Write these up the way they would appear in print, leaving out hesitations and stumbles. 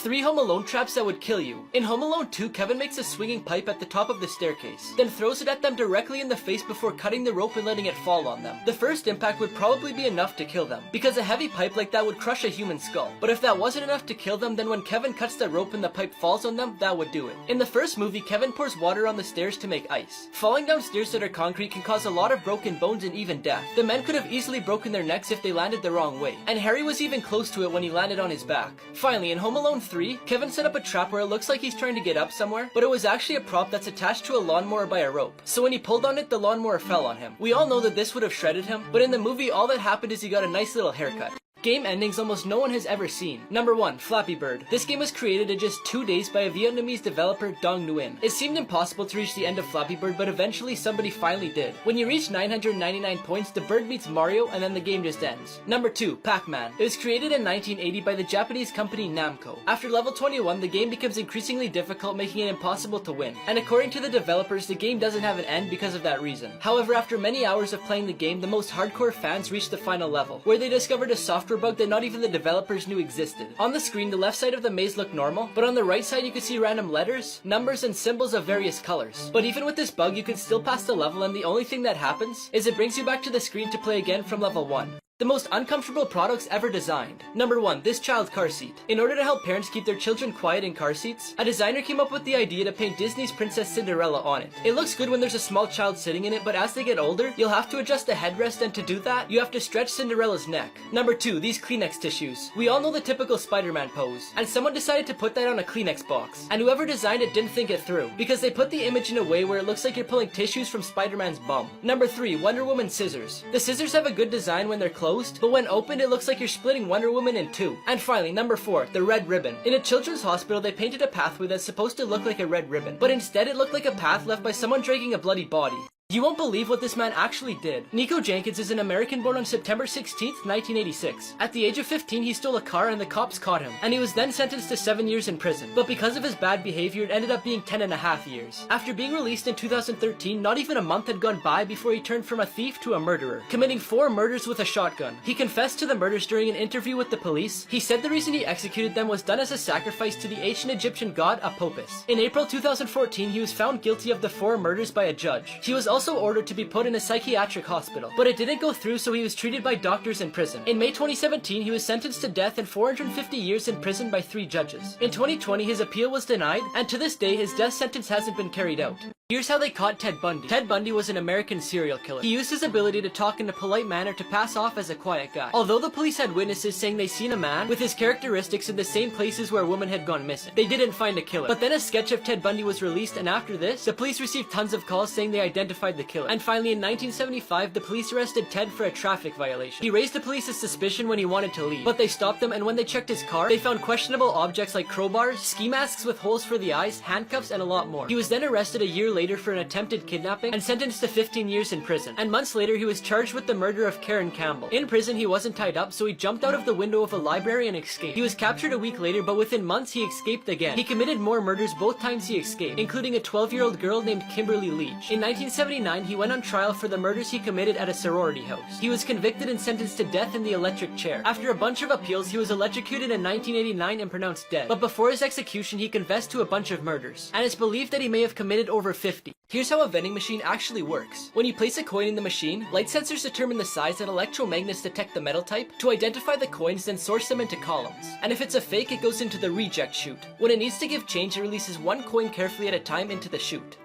3 Home Alone traps that would kill you. In Home Alone 2, Kevin makes a swinging pipe at the top of the staircase, then throws it at them directly in the face before cutting the rope and letting it fall on them. The first impact would probably be enough to kill them, because a heavy pipe like that would crush a human skull. But if that wasn't enough to kill them, then when Kevin cuts the rope and the pipe falls on them, that would do it. In the first movie, Kevin pours water on the stairs to make ice. Falling down stairs that are concrete can cause a lot of broken bones and even death. The men could have easily broken their necks if they landed the wrong way, and Harry was even close to it when he landed on his back. Finally, in Home Alone 3, Kevin set up a trap where it looks like he's trying to get up somewhere, but it was actually a prop that's attached to a lawnmower by a rope. So when he pulled on it, the lawnmower fell on him. We all know that this would have shredded him, but in the movie all that happened is he got a nice little haircut. Game endings almost no one has ever seen. Number 1. Flappy Bird. This game was created in just 2 days by a Vietnamese developer, Dong Nguyen. It seemed impossible to reach the end of Flappy Bird, but eventually somebody finally did. When you reach 999 points, the bird meets Mario, and then the game just ends. Number 2. Pac-Man. It was created in 1980 by the Japanese company Namco. After level 21, the game becomes increasingly difficult, making it impossible to win. And according to the developers, the game doesn't have an end because of that reason. However, after many hours of playing the game, the most hardcore fans reached the final level, where they discovered a software bug that not even the developers knew existed. On the screen, the left side of the maze looked normal, but on the right side you could see random letters, numbers, and symbols of various colors. But even with this bug, you could still pass the level, and the only thing that happens is it brings you back to the screen to play again from level 1. The most uncomfortable products ever designed. Number 1. This child car seat. In order to help parents keep their children quiet in car seats, a designer came up with the idea to paint Disney's Princess Cinderella on it. It looks good when there's a small child sitting in it, but as they get older, you'll have to adjust the headrest, and to do that, you have to stretch Cinderella's neck. Number 2. These Kleenex tissues. We all know the typical Spider-Man pose, and someone decided to put that on a Kleenex box, and whoever designed it didn't think it through, because they put the image in a way where it looks like you're pulling tissues from Spider-Man's bum. Number 3. Wonder Woman scissors. The scissors have a good design when they're closed, but when opened it looks like you're splitting Wonder Woman in two. And finally, number 4, the red ribbon. In a children's hospital, they painted a pathway that's supposed to look like a red ribbon, but instead it looked like a path left by someone dragging a bloody body. You won't believe what this man actually did. Nico Jenkins is an American born on September 16th, 1986. At the age of 15, he stole a car and the cops caught him, and he was then sentenced to 7 years in prison. But because of his bad behavior, it ended up being 10.5 years. After being released in 2013, not even a month had gone by before he turned from a thief to a murderer, committing 4 murders with a shotgun. He confessed to the murders during an interview with the police. He said the reason he executed them was done as a sacrifice to the ancient Egyptian god Apopis. In April 2014, he was found guilty of the 4 murders by a judge. He was also ordered to be put in a psychiatric hospital, but it didn't go through, so he was treated by doctors in prison. In May 2017, he was sentenced to death and 450 years in prison by 3 judges. In 2020, his appeal was denied, and to this day, his death sentence hasn't been carried out. Here's how they caught Ted Bundy. Ted Bundy was an American serial killer. He used his ability to talk in a polite manner to pass off as a quiet guy. Although the police had witnesses saying they seen a man with his characteristics in the same places where a woman had gone missing, they didn't find a killer. But then a sketch of Ted Bundy was released, and after this, the police received tons of calls saying they identified the killer. And finally, in 1975, the police arrested Ted for a traffic violation. He raised the police's suspicion when he wanted to leave, but they stopped him, and when they checked his car, they found questionable objects like crowbars, ski masks with holes for the eyes, handcuffs, and a lot more. He was then arrested a year later for an attempted kidnapping and sentenced to 15 years in prison. And months later, he was charged with the murder of Karen Campbell. In prison, he wasn't tied up, so he jumped out of the window of a library and escaped. He was captured a week later, but within months, he escaped again. He committed more murders both times he escaped, including a 12-year-old girl named Kimberly Leach. In 1979, he went on trial for the murders he committed at a sorority house. He was convicted and sentenced to death in the electric chair. After a bunch of appeals, he was electrocuted in 1989 and pronounced dead. But before his execution, he confessed to a bunch of murders, and it's believed that he may have committed over 50. Here's how a vending machine actually works. When you place a coin in the machine, light sensors determine the size and electromagnets detect the metal type to identify the coins, then sort them into columns. And if it's a fake, it goes into the reject chute. When it needs to give change, it releases 1 coin carefully at a time into the chute.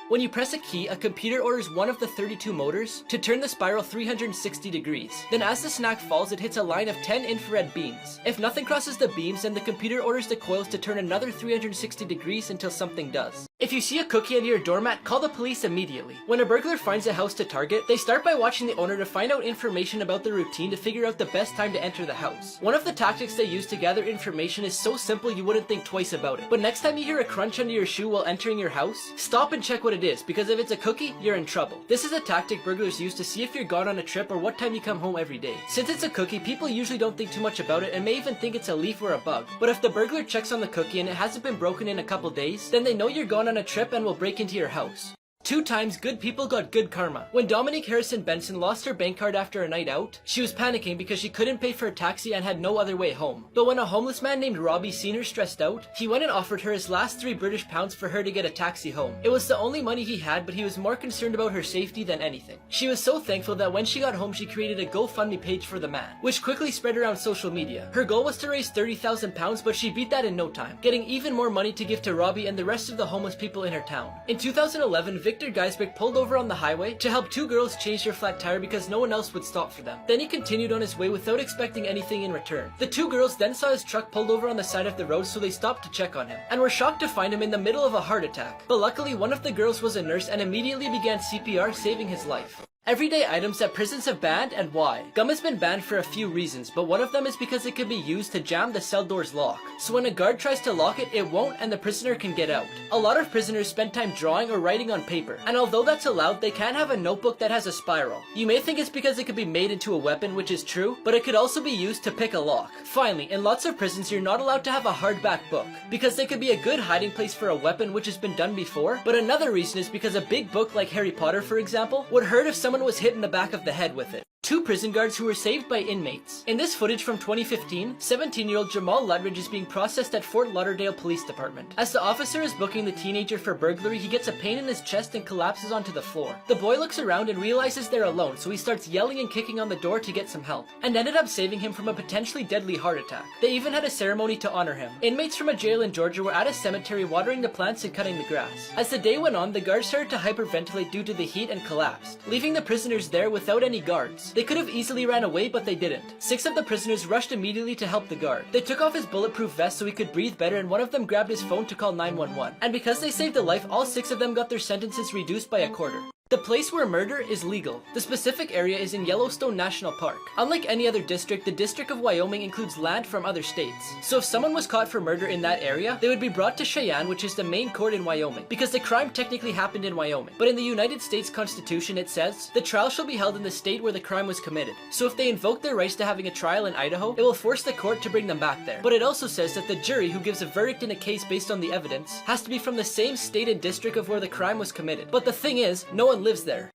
When you press a key, a computer orders one of the 32 motors to turn the spiral 360 degrees. Then as the snack falls, it hits a line of 10 infrared beams. If nothing crosses the beams, then the computer orders the coils to turn another 360 degrees until something does. If you see a cookie under your doormat, call the police immediately. When a burglar finds a house to target, they start by watching the owner to find out information about the routine to figure out the best time to enter the house. One of the tactics they use to gather information is so simple you wouldn't think twice about it. But next time you hear a crunch under your shoe while entering your house, stop and check what it is, because if it's a cookie, you're in trouble. This is a tactic burglars use to see if you're gone on a trip or what time you come home every day. Since it's a cookie, people usually don't think too much about it and may even think it's a leaf or a bug. But if the burglar checks on the cookie and it hasn't been broken in a couple days, then they know you're gone on a trip and will break into your house. 2 times good people got good karma. When Dominique Harrison Benson lost her bank card after a night out, she was panicking because she couldn't pay for a taxi and had no other way home. But when a homeless man named Robbie seen her stressed out, he went and offered her his last 3 British pounds for her to get a taxi home. It was the only money he had, but he was more concerned about her safety than anything. She was so thankful that when she got home she created a GoFundMe page for the man, which quickly spread around social media. Her goal was to raise £30,000, but she beat that in no time, getting even more money to give to Robbie and the rest of the homeless people in her town. In 2011, Victor Geisbeck pulled over on the highway to help 2 girls change their flat tire because no one else would stop for them. Then he continued on his way without expecting anything in return. The 2 girls then saw his truck pulled over on the side of the road, so they stopped to check on him, and were shocked to find him in the middle of a heart attack. But luckily one of the girls was a nurse and immediately began CPR, saving his life. Everyday items that prisons have banned and why. Gum has been banned for a few reasons, but one of them is because it can be used to jam the cell door's lock. So when a guard tries to lock it, it won't and the prisoner can get out. A lot of prisoners spend time drawing or writing on paper, and although that's allowed, they can't have a notebook that has a spiral. You may think it's because it could be made into a weapon, which is true, but it could also be used to pick a lock. Finally, in lots of prisons you're not allowed to have a hardback book, because they could be a good hiding place for a weapon, which has been done before, but another reason is because a big book like Harry Potter, for example, would hurt if someone was hit in the back of the head with it. 2 prison guards who were saved by inmates. In this footage from 2015, 17-year-old Jamal Lutridge is being processed at Fort Lauderdale Police Department. As the officer is booking the teenager for burglary, he gets a pain in his chest and collapses onto the floor. The boy looks around and realizes they're alone, so he starts yelling and kicking on the door to get some help, and ended up saving him from a potentially deadly heart attack. They even had a ceremony to honor him. Inmates from a jail in Georgia were at a cemetery watering the plants and cutting the grass. As the day went on, the guards started to hyperventilate due to the heat and collapsed, leaving the prisoners there without any guards. They could have easily ran away, but they didn't. 6 of the prisoners rushed immediately to help the guard. They took off his bulletproof vest so he could breathe better, and one of them grabbed his phone to call 911. And because they saved a life, all 6 of them got their sentences reduced by a quarter. The place where murder is legal. The specific area is in Yellowstone National Park. Unlike any other district, the District of Wyoming includes land from other states. So if someone was caught for murder in that area, they would be brought to Cheyenne, which is the main court in Wyoming, because the crime technically happened in Wyoming. But in the United States Constitution it says, the trial shall be held in the state where the crime was committed. So if they invoke their rights to having a trial in Idaho, it will force the court to bring them back there. But it also says that the jury who gives a verdict in a case based on the evidence has to be from the same state and district of where the crime was committed. But the thing is, no one lives there.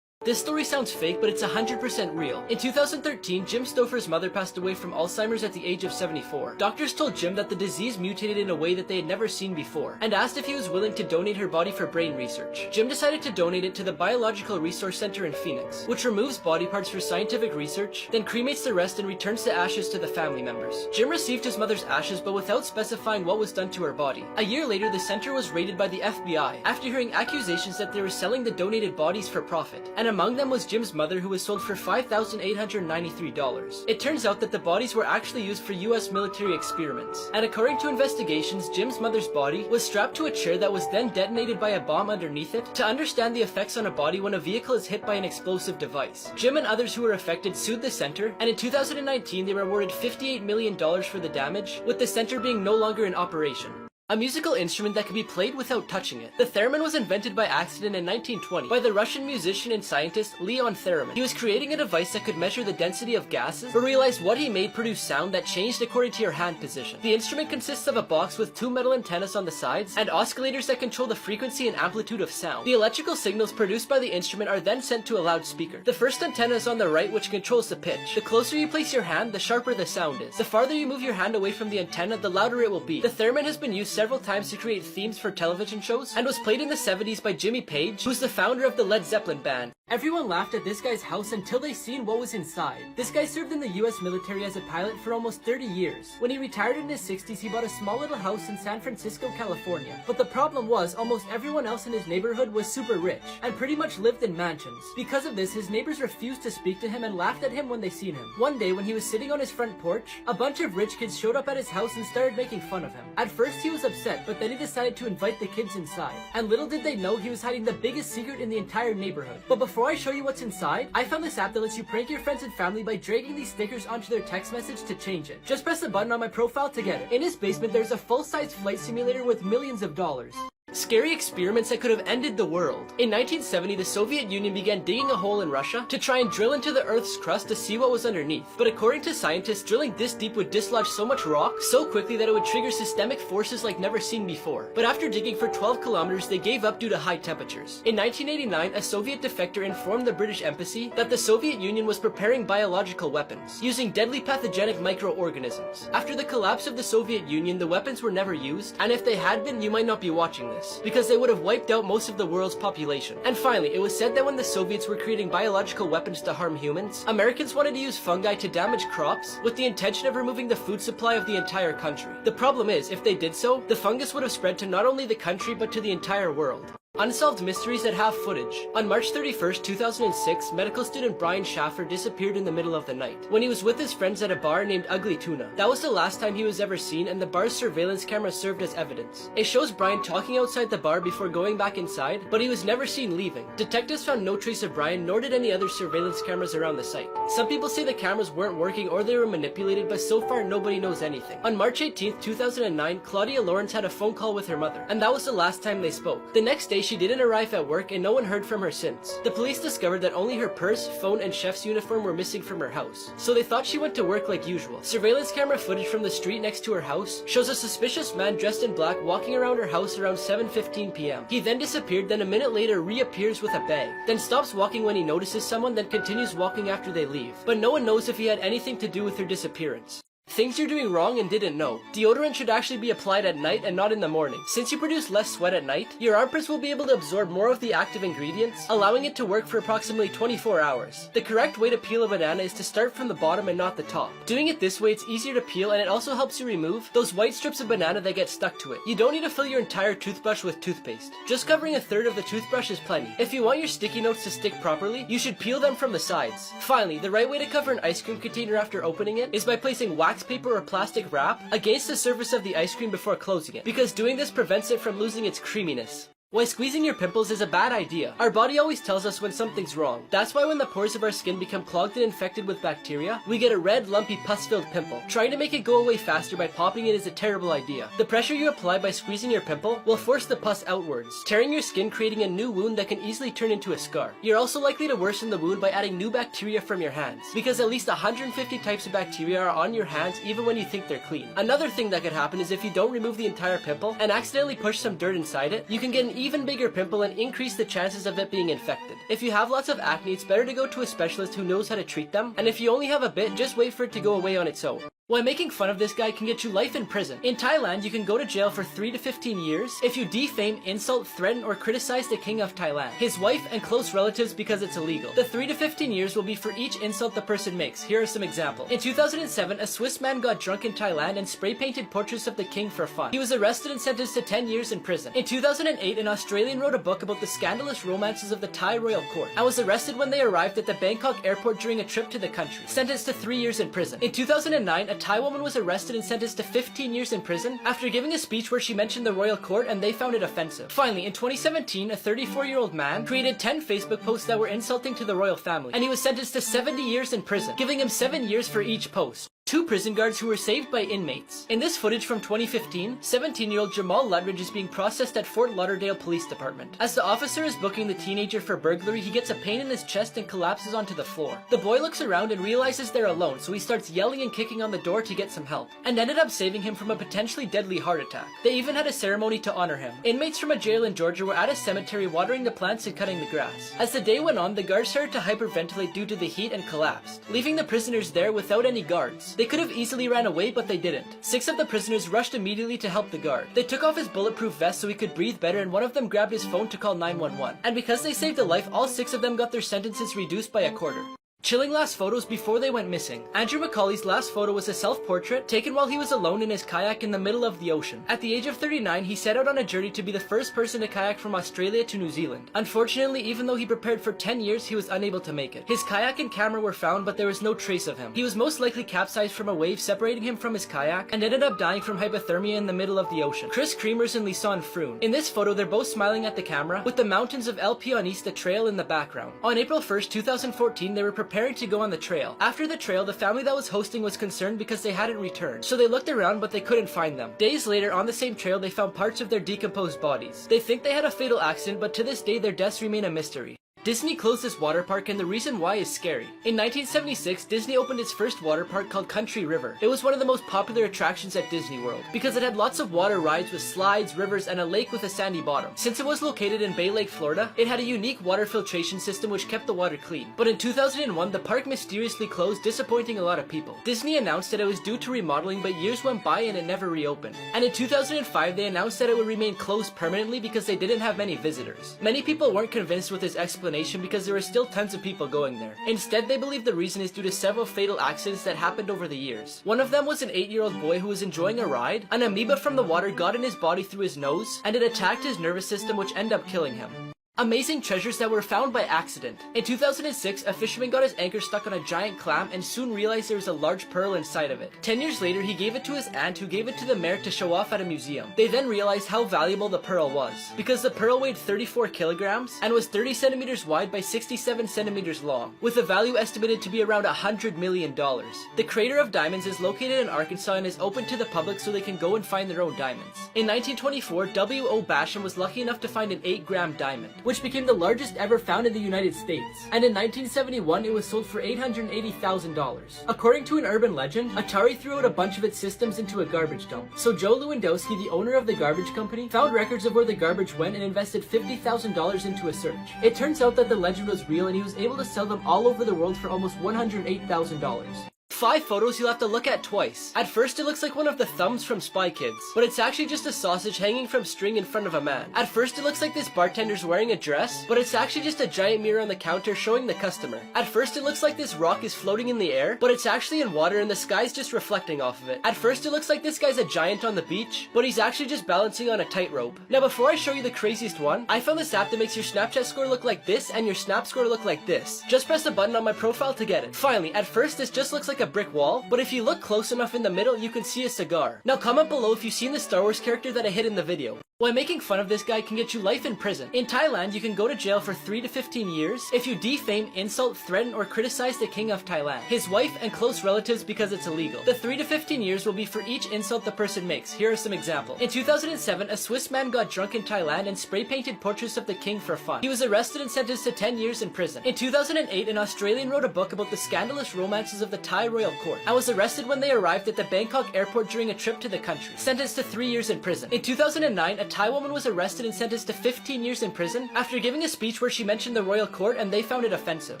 This story sounds fake, but it's 100% real. In 2013, Jim Stouffer's mother passed away from Alzheimer's at the age of 74. Doctors told Jim that the disease mutated in a way that they had never seen before, and asked if he was willing to donate her body for brain research. Jim decided to donate it to the Biological Resource Center in Phoenix, which removes body parts for scientific research, then cremates the rest and returns the ashes to the family members. Jim received his mother's ashes, but without specifying what was done to her body. A year later, the center was raided by the FBI after hearing accusations that they were selling the donated bodies for profit, and among them was Jim's mother, who was sold for $5,893. It turns out that the bodies were actually used for US military experiments, and according to investigations, Jim's mother's body was strapped to a chair that was then detonated by a bomb underneath it to understand the effects on a body when a vehicle is hit by an explosive device. Jim and others who were affected sued the center, and in 2019 they were awarded $58 million for the damage, with the center being no longer in operation. A musical instrument that can be played without touching it. The theremin was invented by accident in 1920 by the Russian musician and scientist Leon Theremin. He was creating a device that could measure the density of gases, but realized what he made produced sound that changed according to your hand position. The instrument consists of a box with 2 metal antennas on the sides and oscillators that control the frequency and amplitude of sound. The electrical signals produced by the instrument are then sent to a loudspeaker. The first antenna is on the right, which controls the pitch. The closer you place your hand, the sharper the sound is. The farther you move your hand away from the antenna, the louder it will be. The theremin has been used several times to create themes for television shows, and was played in the 70s by Jimmy Page, who's the founder of the Led Zeppelin band. Everyone laughed at this guy's house until they seen what was inside. This guy served in the US military as a pilot for almost 30 years. When he retired in his 60s, he bought a small little house in San Francisco, California. But the problem was, almost everyone else in his neighborhood was super rich, and pretty much lived in mansions. Because of this, his neighbors refused to speak to him and laughed at him when they seen him. One day, when he was sitting on his front porch, a bunch of rich kids showed up at his house and started making fun of him. At first he was upset, but then he decided to invite the kids inside. And little did they know he was hiding the biggest secret in the entire neighborhood. But before I show you what's inside, I found this app that lets you prank your friends and family by dragging these stickers onto their text message to change it. Just press the button on my profile to get it. In his basement, there's a full-size flight simulator with millions of dollars. Scary experiments that could have ended the world. In 1970, the Soviet Union began digging a hole in Russia to try and drill into the Earth's crust to see what was underneath. But according to scientists, drilling this deep would dislodge so much rock so quickly that it would trigger systemic forces like never seen before. But after digging for 12 kilometers, they gave up due to high temperatures. In 1989, a Soviet defector informed the British embassy that the Soviet Union was preparing biological weapons, using deadly pathogenic microorganisms. After the collapse of the Soviet Union, the weapons were never used, and if they had been, you might not be watching this, because they would have wiped out most of the world's population. And finally, it was said that when the Soviets were creating biological weapons to harm humans, Americans wanted to use fungi to damage crops with the intention of removing the food supply of the entire country. The problem is, if they did so, the fungus would have spread to not only the country but to the entire world. Unsolved mysteries that have footage. On March 31st, 2006, medical student Brian Schaffer disappeared in the middle of the night when he was with his friends at a bar named Ugly Tuna. That was the last time he was ever seen, and the bar's surveillance camera served as evidence. It shows Brian talking outside the bar before going back inside, but he was never seen leaving. Detectives found no trace of Brian, nor did any other surveillance cameras around the site. Some people say the cameras weren't working or they were manipulated, but so far nobody knows anything. On March 18th, 2009, Claudia Lawrence had a phone call with her mother, and that was the last time they spoke. The next day, she didn't arrive at work and no one heard from her since. The police discovered that only her purse, phone, and chef's uniform were missing from her house, so they thought she went to work like usual. Surveillance camera footage from the street next to her house shows a suspicious man dressed in black walking around her house around 7:15 p.m. He then disappeared, then a minute later reappears with a bag, then stops walking when he notices someone, then continues walking after they leave. But no one knows if he had anything to do with her disappearance. Things you're doing wrong and didn't know. Deodorant should actually be applied at night and not in the morning. Since you produce less sweat at night, your armpits will be able to absorb more of the active ingredients, allowing it to work for approximately 24 hours. The correct way to peel a banana is to start from the bottom and not the top. Doing it this way, it's easier to peel, and it also helps you remove those white strips of banana that get stuck to it. You don't need to fill your entire toothbrush with toothpaste. Just covering a third of the toothbrush is plenty. If you want your sticky notes to stick properly, you should peel them from the sides. Finally, the right way to cover an ice cream container after opening it is by placing wax paper or plastic wrap against the surface of the ice cream before closing it, because doing this prevents it from losing its creaminess. Why squeezing your pimples is a bad idea. Our body always tells us when something's wrong. That's why when the pores of our skin become clogged and infected with bacteria, we get a red, lumpy, pus-filled pimple. Trying to make it go away faster by popping it is a terrible idea. The pressure you apply by squeezing your pimple will force the pus outwards, tearing your skin, creating a new wound that can easily turn into a scar. You're also likely to worsen the wound by adding new bacteria from your hands, because at least 150 types of bacteria are on your hands even when you think they're clean. Another thing that could happen is if you don't remove the entire pimple and accidentally push some dirt inside it, you can get an even bigger pimple and increase the chances of it being infected. If you have lots of acne, it's better to go to a specialist who knows how to treat them, and if you only have a bit, just wait for it to go away on its own. Why making fun of this guy can get you life in prison. In Thailand, you can go to jail for 3 to 15 years if you defame, insult, threaten, or criticize the king of Thailand, his wife, and close relatives because it's illegal. The 3 to 15 years will be for each insult the person makes. Here are some examples. In 2007, a Swiss man got drunk in Thailand and spray-painted portraits of the king for fun. He was arrested and sentenced to 10 years in prison. In 2008, an Australian wrote a book about the scandalous romances of the Thai royal court and was arrested when they arrived at the Bangkok airport during a trip to the country, sentenced to 3 years in prison. In 2009, a Thai woman was arrested and sentenced to 15 years in prison after giving a speech where she mentioned the royal court and they found it offensive. Finally, in 2017, a 34-year-old man created 10 Facebook posts that were insulting to the royal family, and he was sentenced to 70 years in prison, giving him 7 years for each post. 2 prison guards who were saved by inmates. In this footage from 2015, 17-year-old Jamal Lutridge is being processed at Fort Lauderdale Police Department. As the officer is booking the teenager for burglary, he gets a pain in his chest and collapses onto the floor. The boy looks around and realizes they're alone, so he starts yelling and kicking on the door to get some help, and ended up saving him from a potentially deadly heart attack. They even had a ceremony to honor him. Inmates from a jail in Georgia were at a cemetery watering the plants and cutting the grass. As the day went on, the guards started to hyperventilate due to the heat and collapsed, leaving the prisoners there without any guards. They could have easily ran away, but they didn't. 6 of the prisoners rushed immediately to help the guard. They took off his bulletproof vest so he could breathe better, and one of them grabbed his phone to call 911. And because they saved a life, all 6 of them got their sentences reduced by a quarter. Chilling last photos before they went missing. Andrew Macaulay's last photo was a self-portrait taken while he was alone in his kayak in the middle of the ocean. At the age of 39, he set out on a journey to be the first person to kayak from Australia to New Zealand. Unfortunately, even though he prepared for 10 years, he was unable to make it. His kayak and camera were found, but there was no trace of him. He was most likely capsized from a wave separating him from his kayak and ended up dying from hypothermia in the middle of the ocean. Chris Creamers and Lisanne Froon. In this photo, they're both smiling at the camera with the mountains of El Pionista Trail in the background. On April 1st, 2014, they were preparing preparing to go on the trail. After the trail, the family that was hosting was concerned because they hadn't returned, so they looked around but they couldn't find them. Days later, on the same trail, they found parts of their decomposed bodies. They think they had a fatal accident, but to this day their deaths remain a mystery. Disney closed this water park, and the reason why is scary. In 1976, Disney opened its first water park called Country River. It was one of the most popular attractions at Disney World because it had lots of water rides with slides, rivers, and a lake with a sandy bottom. Since it was located in Bay Lake, Florida, it had a unique water filtration system which kept the water clean. But in 2001, the park mysteriously closed, disappointing a lot of people. Disney announced that it was due to remodeling, but years went by and it never reopened. And in 2005, they announced that it would remain closed permanently because they didn't have many visitors. Many people weren't convinced with this explanation because there were still tons of people going there. Instead, they believe the reason is due to several fatal accidents that happened over the years. One of them was an 8-year-old boy who was enjoying a ride. An amoeba from the water got in his body through his nose, and it attacked his nervous system, which ended up killing him. Amazing treasures that were found by accident. In 2006, a fisherman got his anchor stuck on a giant clam and soon realized there was a large pearl inside of it. 10 years later, he gave it to his aunt, who gave it to the mayor to show off at a museum. They then realized how valuable the pearl was, because the pearl weighed 34 kilograms and was 30 centimeters wide by 67 centimeters long, with a value estimated to be around $100 million. The crater of diamonds is located in Arkansas and is open to the public so they can go and find their own diamonds. In 1924, W.O. Basham was lucky enough to find an 8-gram diamond, which became the largest ever found in the United States, and in 1971 it was sold for $880,000. According to an urban legend, Atari threw out a bunch of its systems into a garbage dump, so Joe Lewandowski, the owner of the garbage company, found records of where the garbage went and invested $50,000 into a search. It turns out that the legend was real and he was able to sell them all over the world for almost $108,000. 5 photos you'll have to look at twice. At first it looks like one of the thumbs from Spy Kids, but it's actually just a sausage hanging from string in front of a man. At first it looks like this bartender's wearing a dress, but it's actually just a giant mirror on the counter showing the customer. At first it looks like this rock is floating in the air, but it's actually in water and the sky's just reflecting off of it. At first it looks like this guy's a giant on the beach, but he's actually just balancing on a tightrope. Now before I show you the craziest one, I found this app that makes your Snapchat score look like this and your Snap score look like this. Just press the button on my profile to get it. Finally, at first this just looks like a brick wall, but if you look close enough in the middle, you can see a cigar. Now comment below if you've seen the Star Wars character that I hid in the video. Why making fun of this guy can get you life in prison. In Thailand, you can go to jail for 3 to 15 years if you defame, insult, threaten, or criticize the king of Thailand, his wife, and close relatives because it's illegal. The 3 to 15 years will be for each insult the person makes. Here are some examples. In 2007, a Swiss man got drunk in Thailand and spray-painted portraits of the king for fun. He was arrested and sentenced to 10 years in prison. In 2008, an Australian wrote a book about the scandalous romances of the Thai royal court and was arrested when they arrived at the Bangkok airport during a trip to the country, sentenced to 3 years in prison. In 2009, a Thai woman was arrested and sentenced to 15 years in prison after giving a speech where she mentioned the royal court and they found it offensive.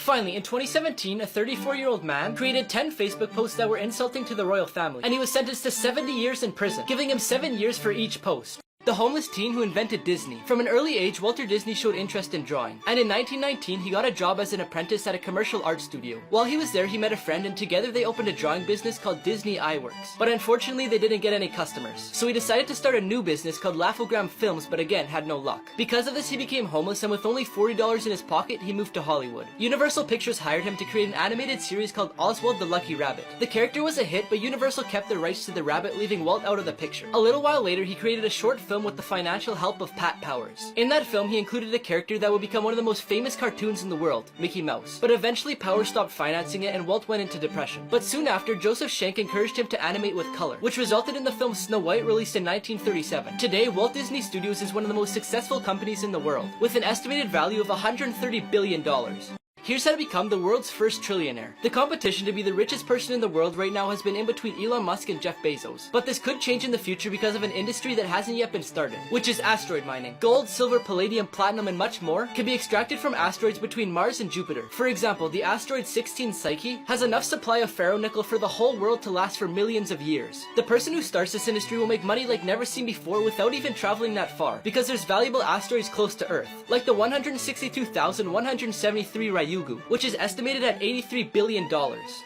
Finally, in 2017, a 34-year-old man created 10 Facebook posts that were insulting to the royal family, and he was sentenced to 70 years in prison, giving him 7 years for each post. The homeless teen who invented Disney. From an early age, Walter Disney showed interest in drawing, and in 1919 he got a job as an apprentice at a commercial art studio. While he was there, he met a friend and together they opened a drawing business called Disney Eyeworks. But unfortunately they didn't get any customers, so he decided to start a new business called Laugh-O-Gram Films, but again had no luck. Because of this he became homeless, and with only $40 in his pocket he moved to Hollywood. Universal Pictures hired him to create an animated series called Oswald the Lucky Rabbit. The character was a hit, but Universal kept the rights to the rabbit, leaving Walt out of the picture. A little while later he created a short film with the financial help of Pat Powers. In that film, he included a character that would become one of the most famous cartoons in the world, Mickey Mouse. But eventually Powers stopped financing it and Walt went into depression. But soon after, Joseph Schenck encouraged him to animate with color, which resulted in the film Snow White, released in 1937. Today, Walt Disney Studios is one of the most successful companies in the world, with an estimated value of $130 billion. Here's how to become the world's first trillionaire. The competition to be the richest person in the world right now has been in between Elon Musk and Jeff Bezos. But this could change in the future because of an industry that hasn't yet been started, which is asteroid mining. Gold, silver, palladium, platinum, and much more can be extracted from asteroids between Mars and Jupiter. For example, the asteroid 16 Psyche has enough supply of ferronickel for the whole world to last for millions of years. The person who starts this industry will make money like never seen before without even traveling that far, because there's valuable asteroids close to Earth, like the 162,173 Ryugu, which is estimated at $83 billion.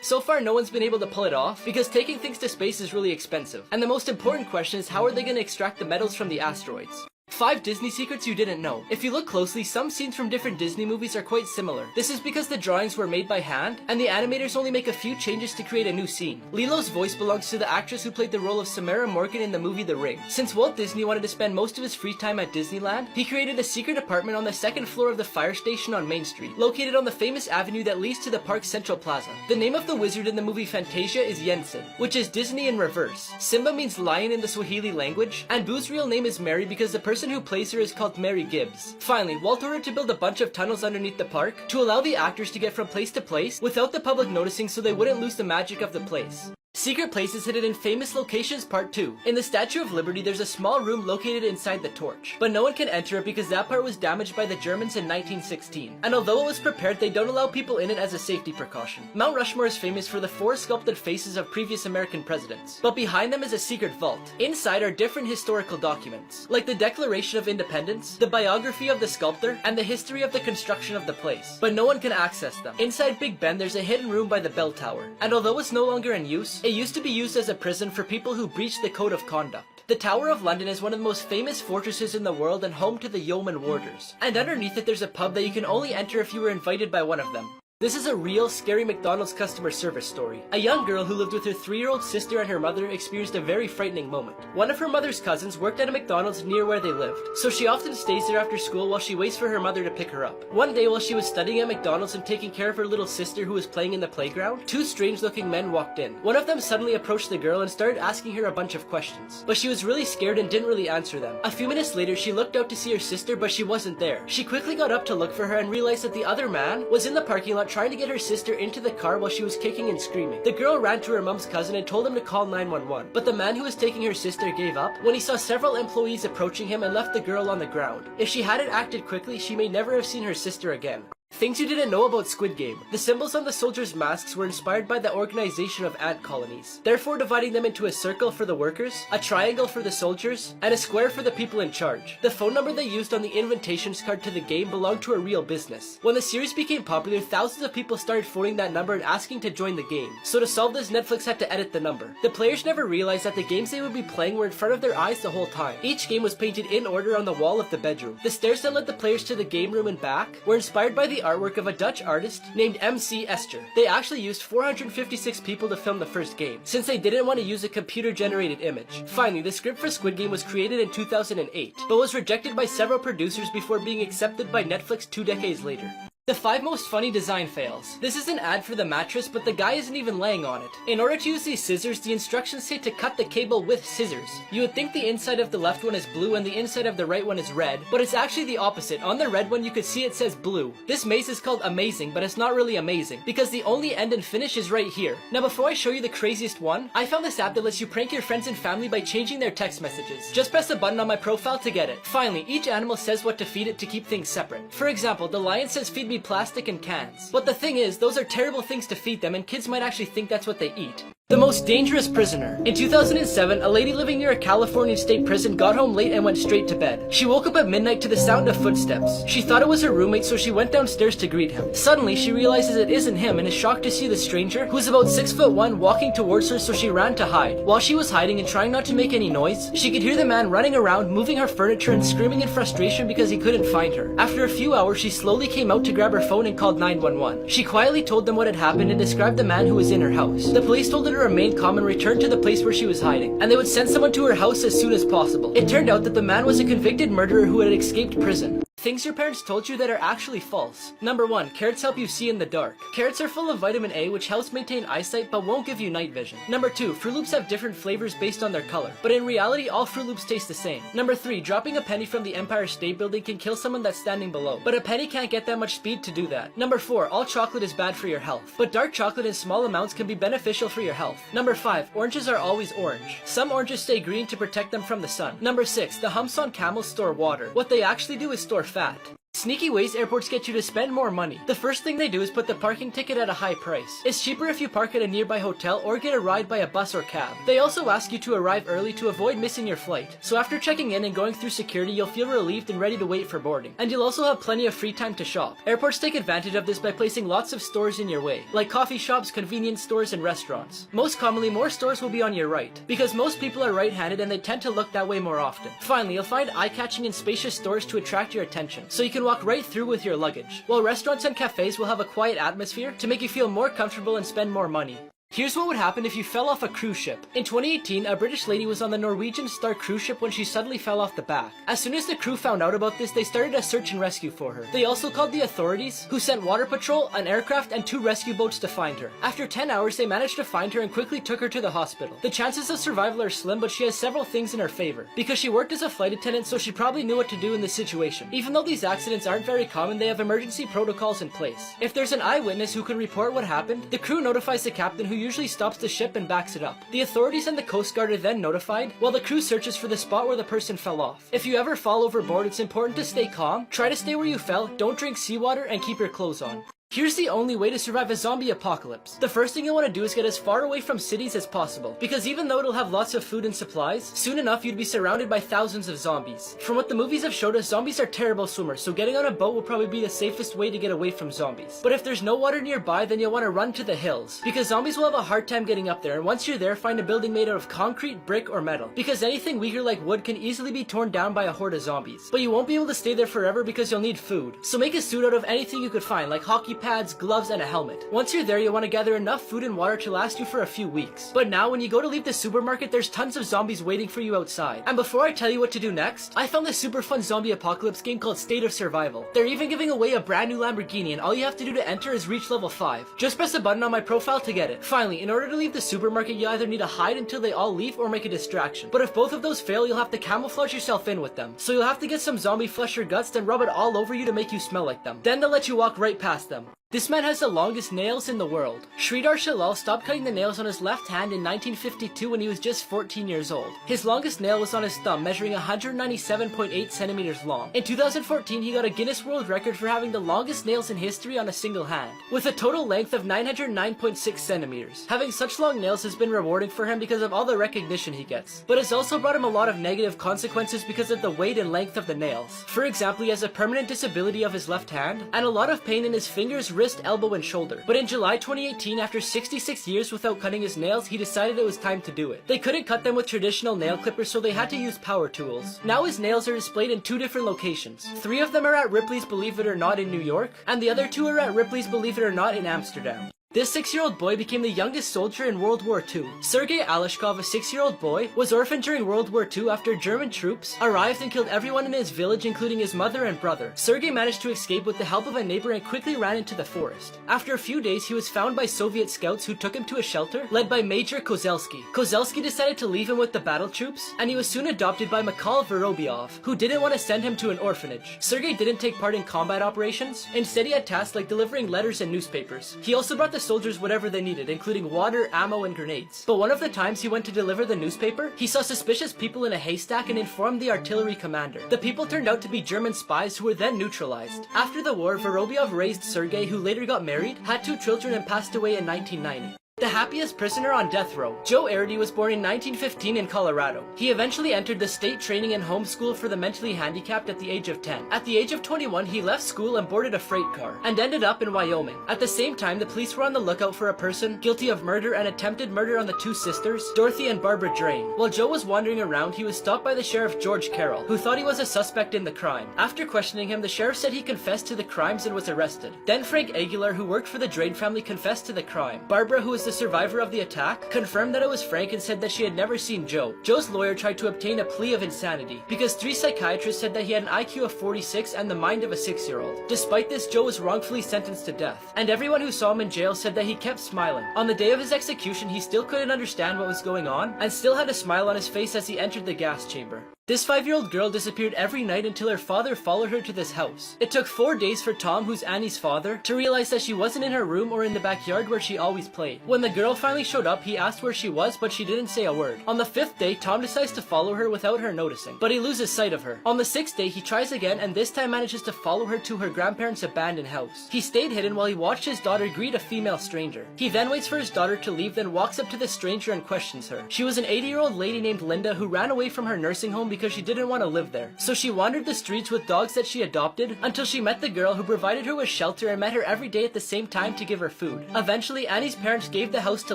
So far, no one's been able to pull it off because taking things to space is really expensive. And the most important question is, how are they going to extract the metals from the asteroids? 5 Disney secrets you didn't know. If you look closely, some scenes from different Disney movies are quite similar. This is because the drawings were made by hand, and the animators only make a few changes to create a new scene. Lilo's voice belongs to the actress who played the role of Samara Morgan in the movie The Ring. Since Walt Disney wanted to spend most of his free time at Disneyland, he created a secret apartment on the 2nd floor of the fire station on Main Street, located on the famous avenue that leads to the park's Central Plaza. The name of the wizard in the movie Fantasia is Yensen, which is Disney in reverse. Simba means lion in the Swahili language, and Boo's real name is Mary because the person who plays her is called Mary Gibbs. Finally, Walt ordered to build a bunch of tunnels underneath the park to allow the actors to get from place to place without the public noticing so they wouldn't lose the magic of the place. Secret Places Hidden in Famous Locations Part 2. In the Statue of Liberty, there's a small room located inside the torch, but no one can enter it because that part was damaged by the Germans in 1916. And although it was prepared, they don't allow people in it as a safety precaution. Mount Rushmore is famous for the 4 sculpted faces of previous American presidents, but behind them is a secret vault. Inside are different historical documents, like the Declaration of Independence, the biography of the sculptor, and the history of the construction of the place, but no one can access them. Inside Big Ben, there's a hidden room by the bell tower, and although it's no longer in use, it used to be used as a prison for people who breached the code of conduct. The Tower of London is one of the most famous fortresses in the world and home to the Yeoman Warders. And underneath it there's a pub that you can only enter if you were invited by one of them. This is a real scary McDonald's customer service story. A young girl who lived with her 3-year-old sister and her mother experienced a very frightening moment. One of her mother's cousins worked at a McDonald's near where they lived, so she often stays there after school while she waits for her mother to pick her up. One day while she was studying at McDonald's and taking care of her little sister who was playing in the playground, 2 strange-looking men walked in. One of them suddenly approached the girl and started asking her a bunch of questions, but she was really scared and didn't really answer them. A few minutes later, she looked out to see her sister, but she wasn't there. She quickly got up to look for her and realized that the other man was in the parking lot trying to get her sister into the car while she was kicking and screaming. The girl ran to her mom's cousin and told him to call 911, but the man who was taking her sister gave up when he saw several employees approaching him and left the girl on the ground. If she hadn't acted quickly, she may never have seen her sister again. Things you didn't know about Squid Game. The symbols on the soldiers' masks were inspired by the organization of ant colonies, therefore dividing them into a circle for the workers, a triangle for the soldiers, and a square for the people in charge. The phone number they used on the invitations card to the game belonged to a real business. When the series became popular, thousands of people started phoning that number and asking to join the game. So to solve this, Netflix had to edit the number. The players never realized that the games they would be playing were in front of their eyes the whole time. Each game was painted in order on the wall of the bedroom. The stairs that led the players to the game room and back were inspired by the artwork of a Dutch artist named MC Escher. They actually used 456 people to film the first game, since they didn't want to use a computer-generated image. Finally, the script for Squid Game was created in 2008, but was rejected by several producers before being accepted by Netflix 2 decades later. The 5 most funny design fails. This is an ad for the mattress, but the guy isn't even laying on it. In order to use these scissors, the instructions say to cut the cable with scissors. You would think the inside of the left one is blue and the inside of the right one is red, but it's actually the opposite. On the red one you could see it says blue. This maze is called Amazing, but it's not really amazing, because the only end and finish is right here. Now before I show you the craziest one, I found this app that lets you prank your friends and family by changing their text messages. Just press the button on my profile to get it. Finally, each animal says what to feed it to keep things separate. For example, the lion says feed me plastic and cans. But the thing is, those are terrible things to feed them and kids might actually think that's what they eat. The most dangerous prisoner. In 2007, a lady living near a Californian state prison got home late and went straight to bed. She woke up at midnight to the sound of footsteps. She thought it was her roommate, so she went downstairs to greet him. Suddenly, she realizes it isn't him and is shocked to see the stranger, who's about 6'1", walking towards her, so she ran to hide. While she was hiding and trying not to make any noise, she could hear the man running around, moving her furniture and screaming in frustration because he couldn't find her. After a few hours, she slowly came out to grab her phone and called 911. She quietly told them what had happened and described the man who was in her house. The police told her to remain calm and return to the place where she was hiding, and they would send someone to her house as soon as possible. It turned out that the man was a convicted murderer who had escaped prison. Things your parents told you that are actually false. Number 1. Carrots help you see in the dark. Carrots are full of vitamin A, which helps maintain eyesight but won't give you night vision. Number 2. Fruit Loops have different flavors based on their color, but in reality all Fruit Loops taste the same. Number 3. Dropping a penny from the Empire State Building can kill someone that's standing below, but a penny can't get that much speed to do that. Number 4. All chocolate is bad for your health, but dark chocolate in small amounts can be beneficial for your health. Number 5. Oranges are always orange. Some oranges stay green to protect them from the sun. Number 6. The humps on camels store water. What they actually do is store fat. Sneaky ways airports get you to spend more money. The first thing they do is put the parking ticket at a high price. It's cheaper if you park at a nearby hotel or get a ride by a bus or cab. They also ask you to arrive early to avoid missing your flight. So after checking in and going through security, you'll feel relieved and ready to wait for boarding. And you'll also have plenty of free time to shop. Airports take advantage of this by placing lots of stores in your way, like coffee shops, convenience stores, and restaurants. Most commonly, more stores will be on your right, because most people are right-handed and they tend to look that way more often. Finally, you'll find eye-catching and spacious stores to attract your attention, so you can walk right through with your luggage, while restaurants and cafes will have a quiet atmosphere to make you feel more comfortable and spend more money. Here's what would happen if you fell off a cruise ship. In 2018, a British lady was on the Norwegian Star cruise ship when she suddenly fell off the back. As soon as the crew found out about this, they started a search and rescue for her. They also called the authorities, who sent water patrol, an aircraft, and 2 rescue boats to find her. After 10 hours, they managed to find her and quickly took her to the hospital. The chances of survival are slim, but she has several things in her favor. Because she worked as a flight attendant, so she probably knew what to do in this situation. Even though these accidents aren't very common, they have emergency protocols in place. If there's an eyewitness who can report what happened, the crew notifies the captain, who usually stops the ship and backs it up. The authorities and the Coast Guard are then notified, while the crew searches for the spot where the person fell off. If you ever fall overboard, it's important to stay calm, try to stay where you fell, don't drink seawater, and keep your clothes on. Here's the only way to survive a zombie apocalypse. The first thing you want to do is get as far away from cities as possible, because even though it'll have lots of food and supplies, soon enough you'd be surrounded by thousands of zombies. From what the movies have showed us, zombies are terrible swimmers, so getting on a boat will probably be the safest way to get away from zombies. But if there's no water nearby, then you'll want to run to the hills, because zombies will have a hard time getting up there, and once you're there, find a building made out of concrete, brick, or metal, because anything weaker like wood can easily be torn down by a horde of zombies. But you won't be able to stay there forever because you'll need food, so make a suit out of anything you could find, like hockey pads, gloves, and a helmet. Once you're there, you'll want to gather enough food and water to last you for a few weeks. But now, when you go to leave the supermarket, there's tons of zombies waiting for you outside. And before I tell you what to do next, I found this super fun zombie apocalypse game called State of Survival. They're even giving away a brand new Lamborghini, and all you have to do to enter is reach level 5. Just press a button on my profile to get it. Finally, in order to leave the supermarket, you either need to hide until they all leave or make a distraction. But if both of those fail, you'll have to camouflage yourself in with them. So you'll have to get some zombie flesh or guts, then rub it all over you to make you smell like them. Then they'll let you walk right past them. This man has the longest nails in the world. Sridhar Shalal stopped cutting the nails on his left hand in 1952 when he was just 14 years old. His longest nail was on his thumb, measuring 197.8 centimeters long. In 2014, he got a Guinness World Record for having the longest nails in history on a single hand, with a total length of 909.6 centimeters. Having such long nails has been rewarding for him because of all the recognition he gets, but it's also brought him a lot of negative consequences because of the weight and length of the nails. For example, he has a permanent disability of his left hand, and a lot of pain in his fingers, wrist, elbow, and shoulder. But in July 2018, after 66 years without cutting his nails, he decided it was time to do it. They couldn't cut them with traditional nail clippers, so they had to use power tools. Now his nails are displayed in 2 different locations. 3 of them are at Ripley's Believe It or Not in New York, and the other 2 are at Ripley's Believe It or Not in Amsterdam. This 6-year-old boy became the youngest soldier in World War II. Sergei Alashkov, a 6-year-old boy, was orphaned during World War II after German troops arrived and killed everyone in his village, including his mother and brother. Sergei managed to escape with the help of a neighbor and quickly ran into the forest. After a few days, he was found by Soviet scouts who took him to a shelter led by Major Kozelski. Kozelski decided to leave him with the battle troops, and he was soon adopted by Mikhail Vorobyov, who didn't want to send him to an orphanage. Sergei didn't take part in combat operations. Instead, he had tasks like delivering letters and newspapers. He also brought the soldiers whatever they needed, including water, ammo, and grenades. But one of the times he went to deliver the newspaper, he saw suspicious people in a haystack and informed the artillery commander. The people turned out to be German spies who were then neutralized. After the war, Vorobyov raised Sergei, who later got married, had 2 children, and passed away in 1990. The happiest prisoner on death row. Joe Arity was born in 1915 in Colorado. He eventually entered the state training and home school for the mentally handicapped at the age of 10. At the age of 21, he left school and boarded a freight car, and ended up in Wyoming. At the same time, the police were on the lookout for a person guilty of murder and attempted murder on the 2 sisters, Dorothy and Barbara Drain. While Joe was wandering around, he was stopped by the sheriff George Carroll, who thought he was a suspect in the crime. After questioning him, the sheriff said he confessed to the crimes and was arrested. Then Frank Aguilar, who worked for the Drain family, confessed to the crime. Barbara, who was the survivor of the attack, confirmed that it was Frank and said that she had never seen Joe. Joe's lawyer tried to obtain a plea of insanity because 3 psychiatrists said that he had an IQ of 46 and the mind of a 6-year-old. Despite this, Joe was wrongfully sentenced to death, and everyone who saw him in jail said that he kept smiling. On the day of his execution, he still couldn't understand what was going on and still had a smile on his face as he entered the gas chamber. This 5-year-old girl disappeared every night until her father followed her to this house. It took 4 days for Tom, who's Annie's father, to realize that she wasn't in her room or in the backyard where she always played. When the girl finally showed up, he asked where she was, but she didn't say a word. On the 5th day, Tom decides to follow her without her noticing, but he loses sight of her. On the 6th day, he tries again and this time manages to follow her to her grandparents' abandoned house. He stayed hidden while he watched his daughter greet a female stranger. He then waits for his daughter to leave, then walks up to the stranger and questions her. She was an 80-year-old lady named Linda who ran away from her nursing home because she didn't want to live there. So she wandered the streets with dogs that she adopted until she met the girl who provided her with shelter and met her every day at the same time to give her food. Eventually, Annie's parents gave the house to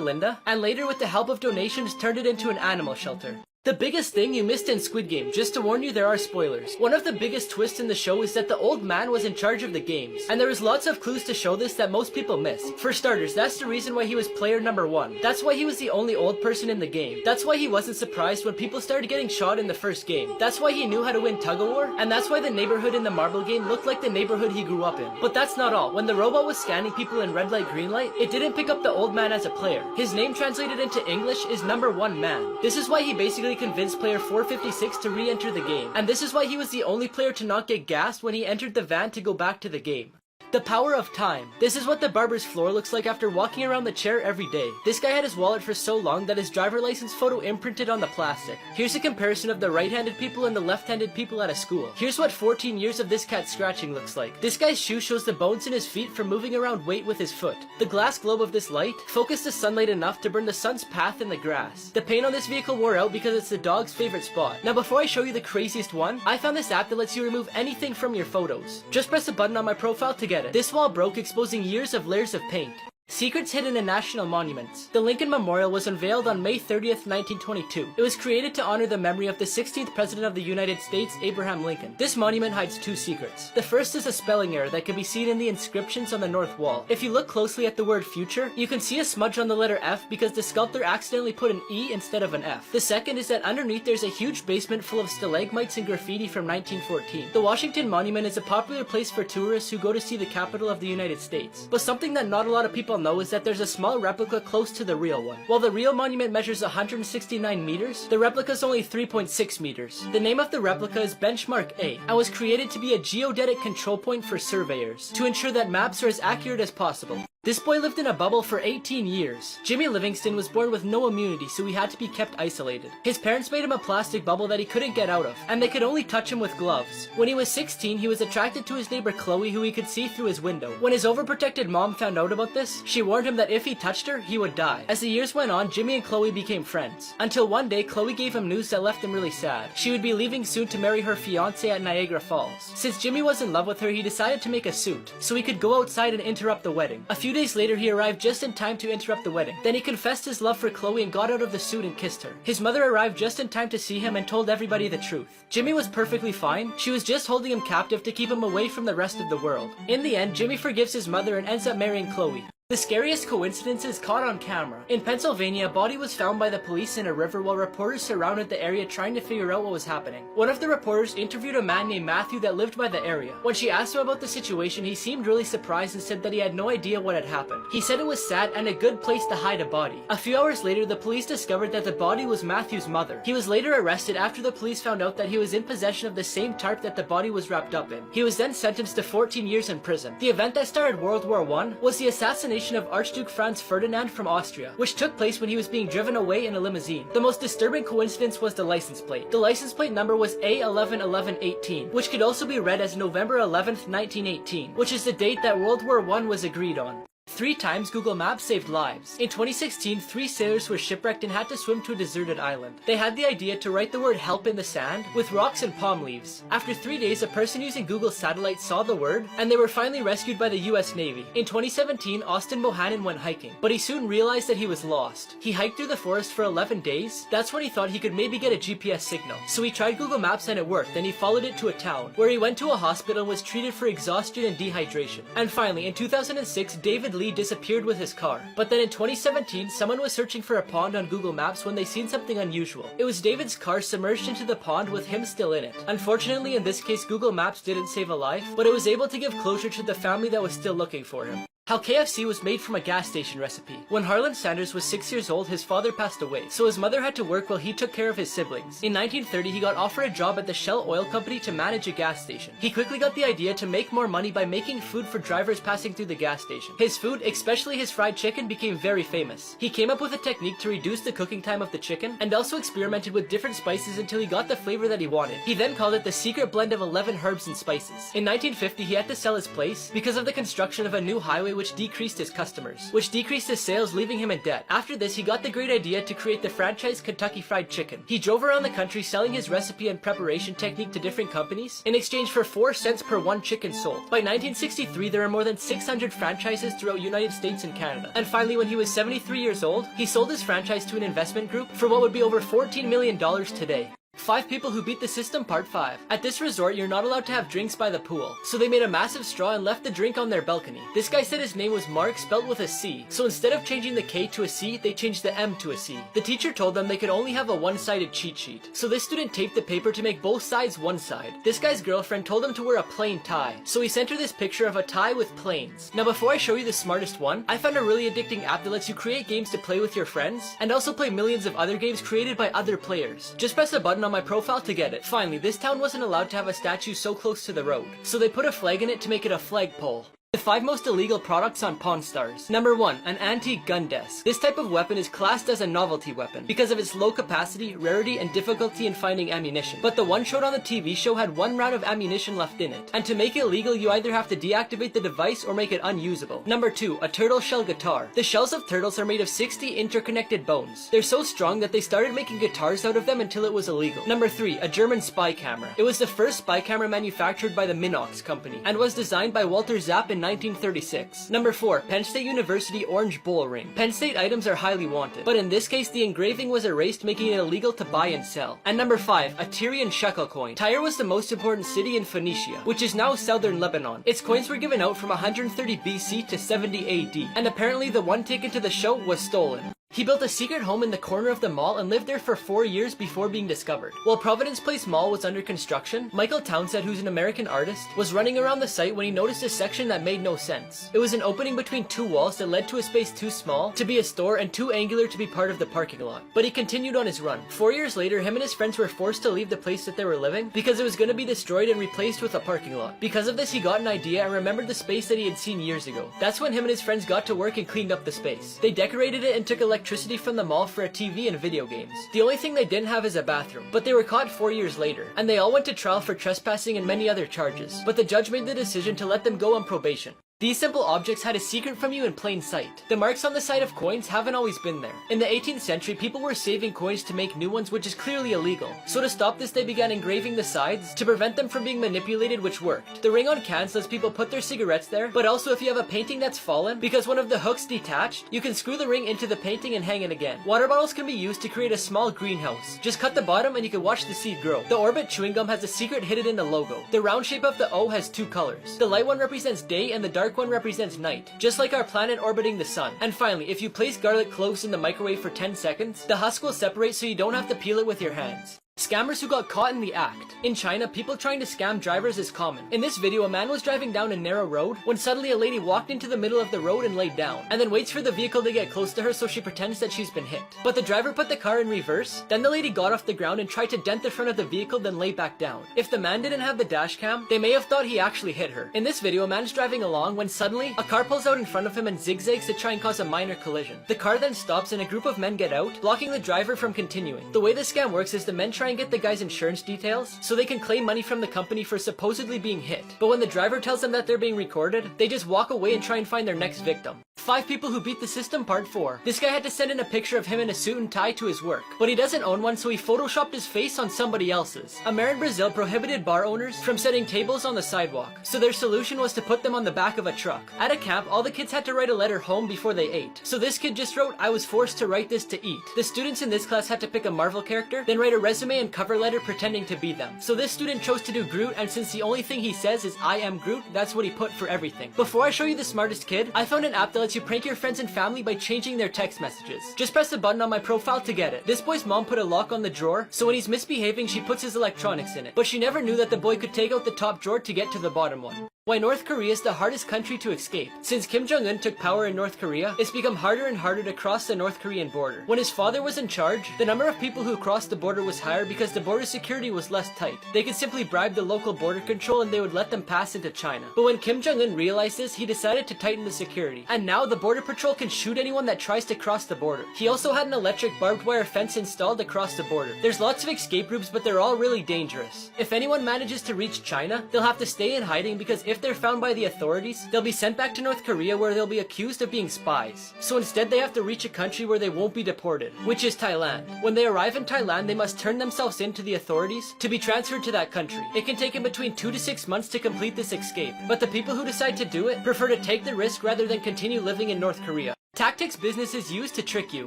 Linda and later with the help of donations turned it into an animal shelter. The biggest thing you missed in Squid Game, just to warn you, there are spoilers. One of the biggest twists in the show is that the old man was in charge of the games, and there is lots of clues to show this that most people miss. For starters, that's the reason why he was player number 1. That's why he was the only old person in the game. That's why he wasn't surprised when people started getting shot in the first game. That's why he knew how to win tug-of-war, and that's why the neighborhood in the marble game looked like the neighborhood he grew up in. But that's not all. When the robot was scanning people in red light, green light, it didn't pick up the old man as a player. His name translated into English is number 1 man. This is why he basically convinced player 456 to re-enter the game, and this is why he was the only player to not get gassed when he entered the van to go back to the game. The power of time. This is what the barber's floor looks like after walking around the chair every day. This guy had his wallet for so long that his driver license photo imprinted on the plastic. Here's a comparison of the right-handed people and the left-handed people at a school. Here's what 14 years of this cat scratching looks like. This guy's shoe shows the bones in his feet from moving around weight with his foot. The glass globe of this light focused the sunlight enough to burn the sun's path in the grass. The paint on this vehicle wore out because it's the dog's favorite spot. Now before I show you the craziest one, I found this app that lets you remove anything from your photos. Just press a button on my profile to get it. This wall broke, exposing years of layers of paint. Secrets hidden in national monuments. The Lincoln Memorial was unveiled on May 30th, 1922. It was created to honor the memory of the 16th President of the United States, Abraham Lincoln. This monument hides 2 secrets. The first is a spelling error that can be seen in the inscriptions on the north wall. If you look closely at the word future, you can see a smudge on the letter F because the sculptor accidentally put an E instead of an F. The second is that underneath there's a huge basement full of stalagmites and graffiti from 1914. The Washington Monument is a popular place for tourists who go to see the capital of the United States. But something that not a lot of people know is that there's a small replica close to the real one. While the real monument measures 169 meters, the replica is only 3.6 meters. The name of the replica is Benchmark A and was created to be a geodetic control point for surveyors to ensure that maps are as accurate as possible. This boy lived in a bubble for 18 years. Jimmy Livingston was born with no immunity, so he had to be kept isolated. His parents made him a plastic bubble that he couldn't get out of, and they could only touch him with gloves. When he was 16, he was attracted to his neighbor Chloe, who he could see through his window. When his overprotected mom found out about this, she warned him that if he touched her, he would die. As the years went on, Jimmy and Chloe became friends. Until one day, Chloe gave him news that left him really sad. She would be leaving soon to marry her fiancé at Niagara Falls. Since Jimmy was in love with her, he decided to make a suit, so he could go outside and interrupt the wedding. A few days later, he arrived just in time to interrupt the wedding. Then he confessed his love for Chloe and got out of the suit and kissed her. His mother arrived just in time to see him and told everybody the truth. Jimmy was perfectly fine. She was just holding him captive to keep him away from the rest of the world. In the end, Jimmy forgives his mother and ends up marrying Chloe. The scariest coincidence is caught on camera. In Pennsylvania, a body was found by the police in a river while reporters surrounded the area trying to figure out what was happening. One of the reporters interviewed a man named Matthew that lived by the area. When she asked him about the situation, he seemed really surprised and said that he had no idea what had happened. He said it was sad and a good place to hide a body. A few hours later, the police discovered that the body was Matthew's mother. He was later arrested after the police found out that he was in possession of the same tarp that the body was wrapped up in. He was then sentenced to 14 years in prison. The event that started World War I was the assassination of Archduke Franz Ferdinand from Austria, which took place when he was being driven away in a limousine. The most disturbing coincidence was the license plate. The license plate number was A111118, which could also be read as November 11th, 1918, which is the date that World War I was agreed on. 3 times Google Maps saved lives. In 2016, 3 sailors were shipwrecked and had to swim to a deserted island. They had the idea to write the word help in the sand with rocks and palm leaves. After 3 days, a person using Google Satellite saw the word, and they were finally rescued by the US Navy. In 2017, Austin Bohannon went hiking, but he soon realized that he was lost. He hiked through the forest for 11 days. That's when he thought he could maybe get a GPS signal. So he tried Google Maps and it worked. Then he followed it to a town, where he went to a hospital and was treated for exhaustion and dehydration. And finally, in 2006, David Lee disappeared with his car. But then in 2017, someone was searching for a pond on Google Maps when they seen something unusual. It was David's car submerged into the pond with him still in it. Unfortunately, in this case, Google Maps didn't save a life, but it was able to give closure to the family that was still looking for him. How KFC was made from a gas station recipe. When Harlan Sanders was 6 years old, his father passed away, so his mother had to work while he took care of his siblings. In 1930, he got offered a job at the Shell Oil Company to manage a gas station. He quickly got the idea to make more money by making food for drivers passing through the gas station. His food, especially his fried chicken, became very famous. He came up with a technique to reduce the cooking time of the chicken, and also experimented with different spices until he got the flavor that he wanted. He then called it the secret blend of 11 herbs and spices. In 1950, he had to sell his place because of the construction of a new highway which decreased his customers, which decreased his sales, leaving him in debt. After this, he got the great idea to create the franchise Kentucky Fried Chicken. He drove around the country selling his recipe and preparation technique to different companies in exchange for 4 cents per one chicken sold. By 1963, there are more than 600 franchises throughout United States and Canada. And finally, when he was 73 years old, he sold his franchise to an investment group for what would be over $14 million today. 5 people who beat the system, part 5. At this resort, you're not allowed to have drinks by the pool, so they made a massive straw and left the drink on their balcony. This guy said his name was Mark, spelled with a C, so instead of changing the K to a C, they changed the M to a C. The teacher told them they could only have a one-sided cheat sheet, so this student taped the paper to make both sides one side. This guy's girlfriend told him to wear a plain tie, so he sent her this picture of a tie with planes. Now before I show you the smartest one, I found a really addicting app that lets you create games to play with your friends, and also play millions of other games created by other players. Just press a button on my profile to get it. Finally, this town wasn't allowed to have a statue so close to the road, so they put a flag in it to make it a flagpole. The 5 most illegal products on Pawn Stars. Number 1. An antique gun desk. This type of weapon is classed as a novelty weapon because of its low capacity, rarity, and difficulty in finding ammunition. But the one showed on the TV show had 1 round of ammunition left in it, and to make it legal you either have to deactivate the device or make it unusable. Number 2. A turtle shell guitar. The shells of turtles are made of 60 interconnected bones. They're so strong that they started making guitars out of them until it was illegal. Number 3. A German spy camera. It was the first spy camera manufactured by the Minox company, and was designed by Walter Zapp in 1936. Number 4. Penn State University orange bowl ring. Penn State items are highly wanted, but in this case the engraving was erased, making it illegal to buy and sell. And number 5. A Tyrian shekel coin. Tyre was the most important city in Phoenicia, which is now southern Lebanon. Its coins were given out from 130 BC to 70 AD, and apparently the one taken to the show was stolen. He built a secret home in the corner of the mall and lived there for 4 years before being discovered. While Providence Place Mall was under construction, Michael Townsend, who's an American artist, was running around the site when he noticed a section that made no sense. It was an opening between 2 walls that led to a space too small to be a store and too angular to be part of the parking lot. But he continued on his run. 4 years later, him and his friends were forced to leave the place that they were living because it was going to be destroyed and replaced with a parking lot. Because of this, he got an idea and remembered the space that he had seen years ago. That's when him and his friends got to work and cleaned up the space. They decorated it and took electricity from the mall for a TV and video games. The only thing they didn't have is a bathroom, but they were caught 4 years later, and they all went to trial for trespassing and many other charges, but the judge made the decision to let them go on probation. These simple objects had a secret from you in plain sight. The marks on the side of coins haven't always been there. In the 18th century, people were saving coins to make new ones, which is clearly illegal. So to stop this, they began engraving the sides to prevent them from being manipulated, which worked. The ring on cans lets people put their cigarettes there, but also if you have a painting that's fallen, because one of the hooks detached, you can screw the ring into the painting and hang it again. Water bottles can be used to create a small greenhouse. Just cut the bottom and you can watch the seed grow. The Orbit chewing gum has a secret hidden in the logo. The round shape of the O has 2 colors. The light one represents day and the dark one represents night, just like our planet orbiting the sun. And finally, if you place garlic cloves in the microwave for 10 seconds, the husk will separate so you don't have to peel it with your hands. Scammers who got caught in the act. In China, people trying to scam drivers is common. In this video, a man was driving down a narrow road when suddenly a lady walked into the middle of the road and laid down, and then waits for the vehicle to get close to her so she pretends that she's been hit. But the driver put the car in reverse, then the lady got off the ground and tried to dent the front of the vehicle, then lay back down. If the man didn't have the dash cam, they may have thought he actually hit her. In this video, a man's driving along when suddenly a car pulls out in front of him and zigzags to try and cause a minor collision. The car then stops and a group of men get out, blocking the driver from continuing. The way the scam works is the men try and get the guy's insurance details so they can claim money from the company for supposedly being hit. But when the driver tells them that they're being recorded, they just walk away and try and find their next victim. 5 people who beat the system, part 4. This guy had to send in a picture of him in a suit and tie to his work, but he doesn't own one, so he photoshopped his face on somebody else's. A mayor in Brazil prohibited bar owners from setting tables on the sidewalk, so their solution was to put them on the back of a truck. At a camp, all the kids had to write a letter home before they ate, so this kid just wrote, "I was forced to write this to eat." The students in this class had to pick a Marvel character, then write a resume and cover letter pretending to be them. So this student chose to do Groot, and since the only thing he says is "I am Groot," that's what he put for everything. Before I show you the smartest kid, I found an app that lets you prank your friends and family by changing their text messages. Just press the button on my profile to get it. This boy's mom put a lock on the drawer, so when he's misbehaving she puts his electronics in it. But she never knew that the boy could take out the top drawer to get to the bottom one. Why North Korea is the hardest country to escape. Since Kim Jong-un took power in North Korea, it's become harder and harder to cross the North Korean border. When his father was in charge, the number of people who crossed the border was higher because the border security was less tight. They could simply bribe the local border control and they would let them pass into China. But when Kim Jong-un realized this, he decided to tighten the security. And now the border patrol can shoot anyone that tries to cross the border. He also had an electric barbed wire fence installed across the border. There's lots of escape routes, but they're all really dangerous. If anyone manages to reach China, they'll have to stay in hiding because if they're found by the authorities, they'll be sent back to North Korea where they'll be accused of being spies. So instead they have to reach a country where they won't be deported, which is Thailand. When they arrive in Thailand, they must turn themselves in to the authorities to be transferred to that country. It can take them between 2 to 6 months to complete this escape, but the people who decide to do it prefer to take the risk rather than continue living in North Korea. Tactics businesses use to trick you.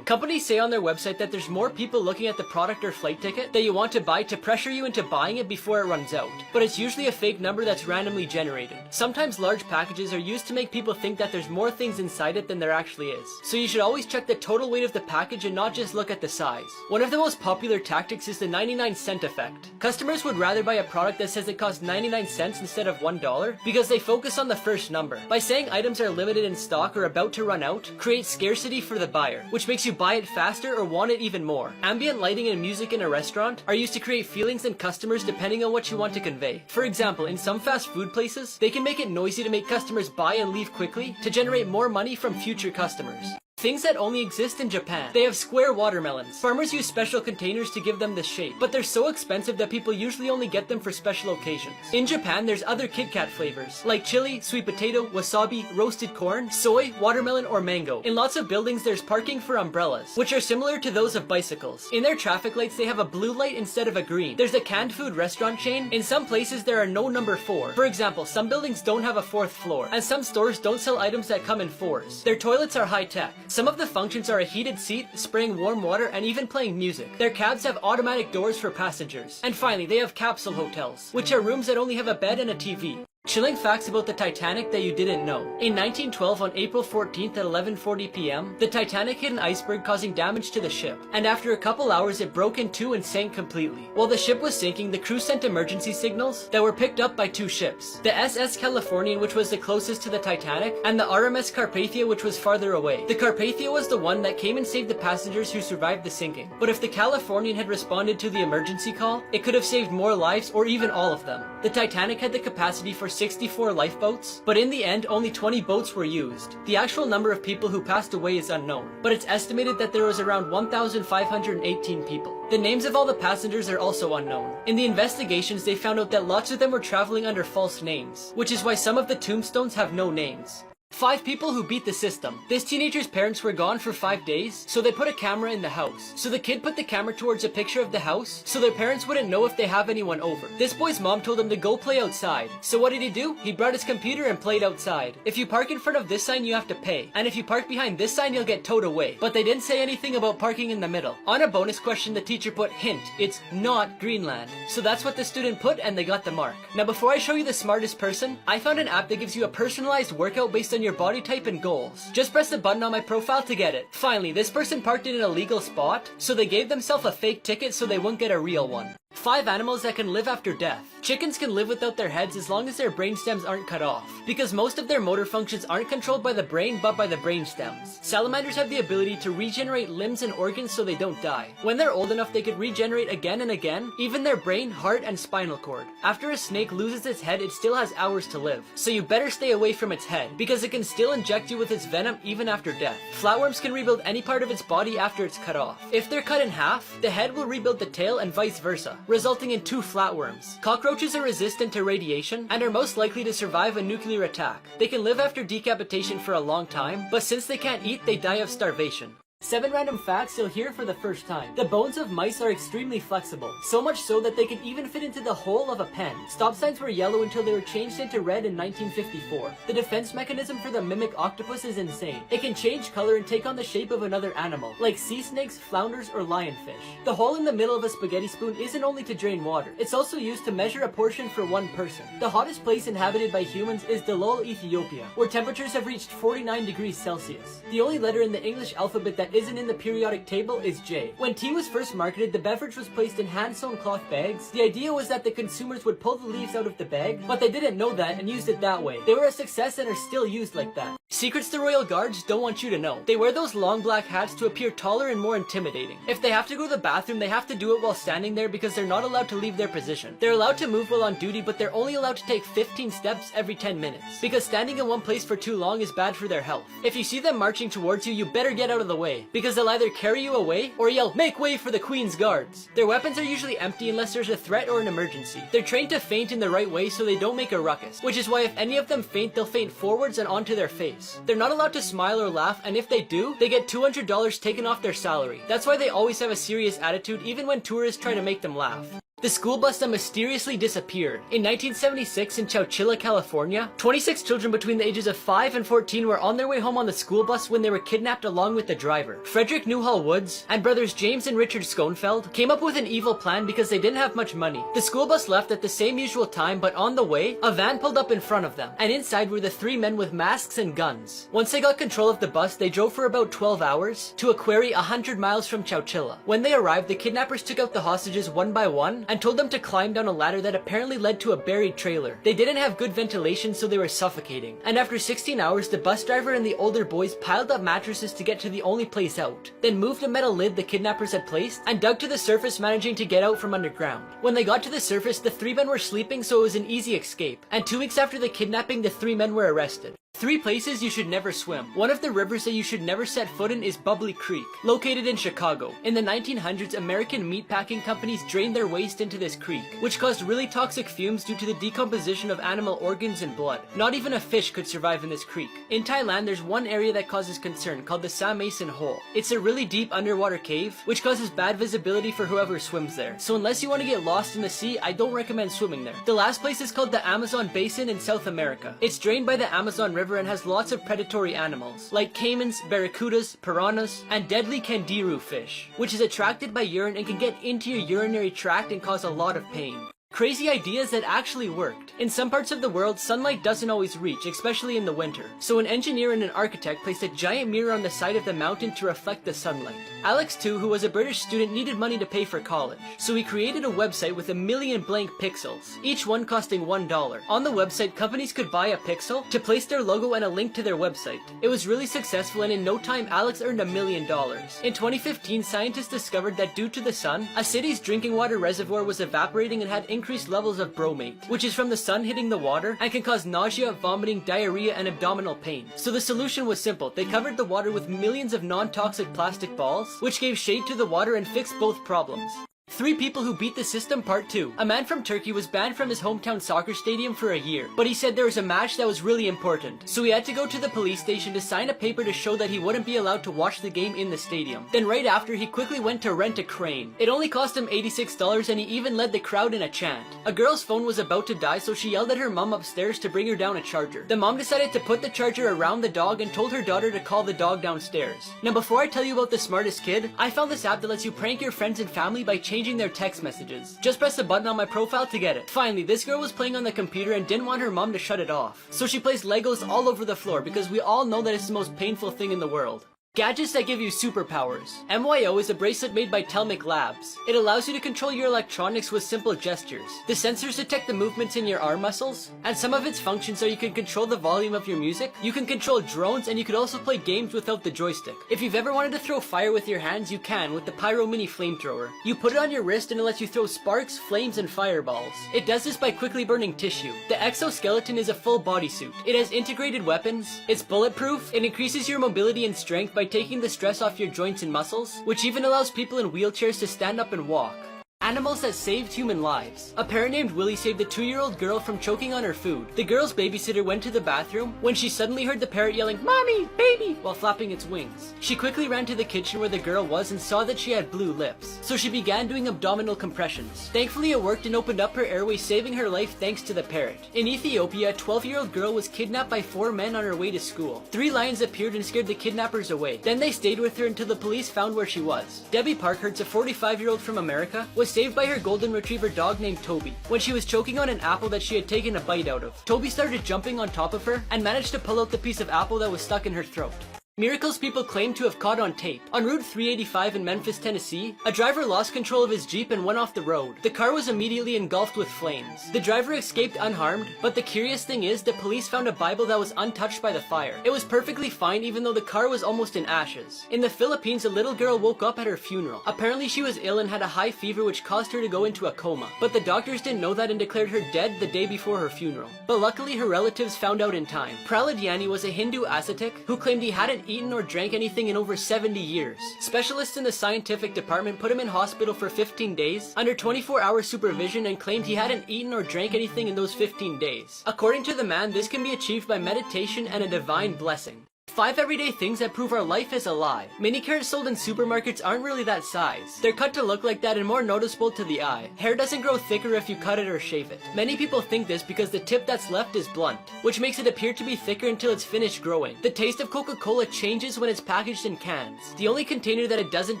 Companies say on their website that there's more people looking at the product or flight ticket that you want to buy to pressure you into buying it before it runs out. But it's usually a fake number that's randomly generated. Sometimes large packages are used to make people think that there's more things inside it than there actually is. So you should always check the total weight of the package and not just look at the size. One of the most popular tactics is the 99-cent effect. Customers would rather buy a product that says it costs 99 cents instead of $1 because they focus on the first number. By saying items are limited in stock or about to run out, create scarcity for the buyer, which makes you buy it faster or want it even more. Ambient lighting and music in a restaurant are used to create feelings in customers depending on what you want to convey. For example, in some fast food places, they can make it noisy to make customers buy and leave quickly to generate more money from future customers. Things that only exist in Japan. They have square watermelons. Farmers use special containers to give them this shape, but they're so expensive that people usually only get them for special occasions. In Japan, there's other Kit Kat flavors, like chili, sweet potato, wasabi, roasted corn, soy, watermelon, or mango. In lots of buildings, there's parking for umbrellas, which are similar to those of bicycles. In their traffic lights, they have a blue light instead of a green. There's a canned food restaurant chain. In some places, there are no number 4. For example, some buildings don't have a 4th floor, and some stores don't sell items that come in 4s. Their toilets are high-tech. Some of the functions are a heated seat, spraying warm water, and even playing music. Their cabs have automatic doors for passengers. And finally, they have capsule hotels, which are rooms that only have a bed and a TV. Chilling facts about the Titanic that you didn't know. In 1912, on April 14th at 11:40 p.m., the Titanic hit an iceberg causing damage to the ship, and after a couple hours it broke in two and sank completely. While the ship was sinking, the crew sent emergency signals that were picked up by 2 ships. The SS Californian, which was the closest to the Titanic, and the RMS Carpathia, which was farther away. The Carpathia was the one that came and saved the passengers who survived the sinking. But if the Californian had responded to the emergency call, it could have saved more lives or even all of them. The Titanic had the capacity for 64 lifeboats, but in the end only 20 boats were used. The actual number of people who passed away is unknown, but it's estimated that there was around 1,518 people. The names of all the passengers are also unknown. In the investigations, they found out that lots of them were traveling under false names, which is why some of the tombstones have no names. 5 people who beat the system. This teenager's parents were gone for 5 days, so they put a camera in the house. So the kid put the camera towards a picture of the house, so their parents wouldn't know if they have anyone over. This boy's mom told him to go play outside. So what did he do? He brought his computer and played outside. If you park in front of this sign, you have to pay. And if you park behind this sign, you'll get towed away. But they didn't say anything about parking in the middle. On a bonus question, the teacher put, hint, it's not Greenland. So that's what the student put, and they got the mark. Now before I show you the smartest person, I found an app that gives you a personalized workout based on your body type and goals. Just press the button on my profile to get it. Finally, this person parked in an illegal spot, so they gave themselves a fake ticket so they wouldn't get a real one. 5 animals that can live after death. Chickens can live without their heads as long as their brain stems aren't cut off, because most of their motor functions aren't controlled by the brain but by the brain stems. Salamanders have the ability to regenerate limbs and organs so they don't die. When they're old enough, they could regenerate again and again, even their brain, heart, and spinal cord. After a snake loses its head, it still has hours to live, so you better stay away from its head, because it can still inject you with its venom even after death. Flatworms can rebuild any part of its body after it's cut off. If they're cut in half, the head will rebuild the tail and vice versa, resulting in 2 flatworms. Cockroaches are resistant to radiation and are most likely to survive a nuclear attack. They can live after decapitation for a long time, but since they can't eat, they die of starvation. 7 random facts you'll hear for the first time. The bones of mice are extremely flexible, so much so that they can even fit into the hole of a pen. Stop signs were yellow until they were changed into red in 1954. The defense mechanism for the mimic octopus is insane. It can change color and take on the shape of another animal, like sea snakes, flounders, or lionfish. The hole in the middle of a spaghetti spoon isn't only to drain water, it's also used to measure a portion for one person. The hottest place inhabited by humans is Dalol, Ethiopia, where temperatures have reached 49 degrees Celsius. The only letter in the English alphabet that isn't in the periodic table is J. When tea was first marketed, the beverage was placed in hand-sewn cloth bags. The idea was that the consumers would pull the leaves out of the bag, but they didn't know that and used it that way. They were a success and are still used like that. Secrets the royal guards don't want you to know. They wear those long black hats to appear taller and more intimidating. If they have to go to the bathroom, they have to do it while standing there because they're not allowed to leave their position. They're allowed to move while on duty, but they're only allowed to take 15 steps every 10 minutes. Because standing in one place for too long is bad for their health. If you see them marching towards you, you better get out of the way, because they'll either carry you away or yell, "Make way for the Queen's guards." Their weapons are usually empty unless there's a threat or an emergency. They're trained to feint in the right way so they don't make a ruckus, which is why if any of them feint, they'll feint forwards and onto their face. They're not allowed to smile or laugh, and if they do, they get $200 taken off their salary. That's why they always have a serious attitude even when tourists try to make them laugh. The school bus that mysteriously disappeared. In 1976 in Chowchilla, California, 26 children between the ages of 5 and 14 were on their way home on the school bus when they were kidnapped along with the driver. Frederick Newhall Woods and brothers James and Richard Schoenfeld came up with an evil plan because they didn't have much money. The school bus left at the same usual time, but on the way, a van pulled up in front of them, and inside were the 3 men with masks and guns. Once they got control of the bus, they drove for about 12 hours to a quarry 100 miles from Chowchilla. When they arrived, the kidnappers took out the hostages one by one and told them to climb down a ladder that apparently led to a buried trailer. They didn't have good ventilation, so they were suffocating. And after 16 hours, the bus driver and the older boys piled up mattresses to get to the only place out, then moved a metal lid the kidnappers had placed and dug to the surface, managing to get out from underground. When they got to the surface, the 3 men were sleeping, so it was an easy escape. And 2 weeks after the kidnapping, the 3 men were arrested. 3 places you should never swim. One of the rivers that you should never set foot in is Bubbly Creek, located in Chicago. In the 1900s, American meatpacking companies drained their waste into this creek, which caused really toxic fumes due to the decomposition of animal organs and blood. Not even a fish could survive in this creek. In Thailand, there's one area that causes concern called the Sa Mason Hole. It's a really deep underwater cave, which causes bad visibility for whoever swims there. So unless you want to get lost in the sea, I don't recommend swimming there. The last place is called the Amazon Basin in South America. It's drained by the Amazon River and has lots of predatory animals, like caimans, barracudas, piranhas, and deadly candiru fish, which is attracted by urine and can get into your urinary tract and cause a lot of pain. Crazy ideas that actually worked. In some parts of the world, sunlight doesn't always reach, especially in the winter. So an engineer and an architect placed a giant mirror on the side of the mountain to reflect the sunlight. Alex, too, who was a British student, needed money to pay for college. So he created a website with 1,000,000 blank pixels, each one costing $1. On the website, companies could buy a pixel to place their logo and a link to their website. It was really successful, and in no time, Alex earned $1,000,000. In 2015, scientists discovered that due to the sun, a city's drinking water reservoir was evaporating and had increased levels of bromate, which is from the sun hitting the water and can cause nausea, vomiting, diarrhea, and abdominal pain. So the solution was simple. They covered the water with millions of non-toxic plastic balls, which gave shade to the water and fixed both problems. 3 people who beat the system part 2. A man from Turkey was banned from his hometown soccer stadium for a year, but he said there was a match that was really important. So he had to go to the police station to sign a paper to show that he wouldn't be allowed to watch the game in the stadium. Then right after, he quickly went to rent a crane. It only cost him $86, and he even led the crowd in a chant. A girl's phone was about to die, so she yelled at her mom upstairs to bring her down a charger. The mom decided to put the charger around the dog and told her daughter to call the dog downstairs. Now before I tell you about the smartest kid, I found this app that lets you prank your friends and family by changing their text messages. Just press the button on my profile to get it. Finally, this girl was playing on the computer and didn't want her mom to shut it off. So she placed Legos all over the floor because we all know that it's the most painful thing in the world. Gadgets that give you superpowers. MYO is a bracelet made by Telmic Labs. It allows you to control your electronics with simple gestures. The sensors detect the movements in your arm muscles, and some of its functions are you can control the volume of your music, you can control drones, and you could also play games without the joystick. If you've ever wanted to throw fire with your hands, you can with the Pyro Mini Flamethrower. You put it on your wrist and it lets you throw sparks, flames, and fireballs. It does this by quickly burning tissue. The exoskeleton is a full bodysuit. It has integrated weapons, it's bulletproof, it increases your mobility and strength by taking the stress off your joints and muscles, which even allows people in wheelchairs to stand up and walk. Animals that saved human lives. A parent named Willie saved a 2-year-old girl from choking on her food. The girl's babysitter went to the bathroom when she suddenly heard the parrot yelling, "Mommy, baby," while flapping its wings. She quickly ran to the kitchen where the girl was and saw that she had blue lips. So she began doing abdominal compressions. Thankfully it worked and opened up her airway, saving her life thanks to the parrot. In Ethiopia, a 12-year-old girl was kidnapped by 4 men on her way to school. 3 lions appeared and scared the kidnappers away. Then they stayed with her until the police found where she was. Debbie Parkhurst, a 45-year-old from America, was saved by her golden retriever dog named Toby when she was choking on an apple that she had taken a bite out of. Toby started jumping on top of her and managed to pull out the piece of apple that was stuck in her throat. Miracles people claim to have caught on tape. On Route 385 in Memphis, Tennessee, a driver lost control of his Jeep and went off the road. The car was immediately engulfed with flames. The driver escaped unharmed, but the curious thing is that police found a Bible that was untouched by the fire. It was perfectly fine even though the car was almost in ashes. In the Philippines, a little girl woke up at her funeral. Apparently she was ill and had a high fever which caused her to go into a coma. But the doctors didn't know that and declared her dead the day before her funeral. But luckily her relatives found out in time. Prahlad Yani was a Hindu ascetic who claimed he hadn't eaten or drank anything in over 70 years. Specialists in the scientific department put him in hospital for 15 days under 24-hour supervision and claimed he hadn't eaten or drank anything in those 15 days. According to the man, this can be achieved by meditation and a divine blessing. 5 everyday things that prove our life is a lie. Mini carrots sold in supermarkets aren't really that size. They're cut to look like that and more noticeable to the eye. Hair doesn't grow thicker if you cut it or shave it. Many people think this because the tip that's left is blunt, which makes it appear to be thicker until it's finished growing. The taste of Coca-Cola changes when it's packaged in cans. The only container that it doesn't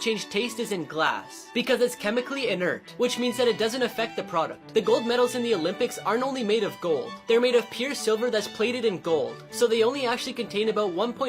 change taste is in glass, because it's chemically inert, which means that it doesn't affect the product. The gold medals in the Olympics aren't only made of gold. They're made of pure silver that's plated in gold, so they only actually contain about 1.34%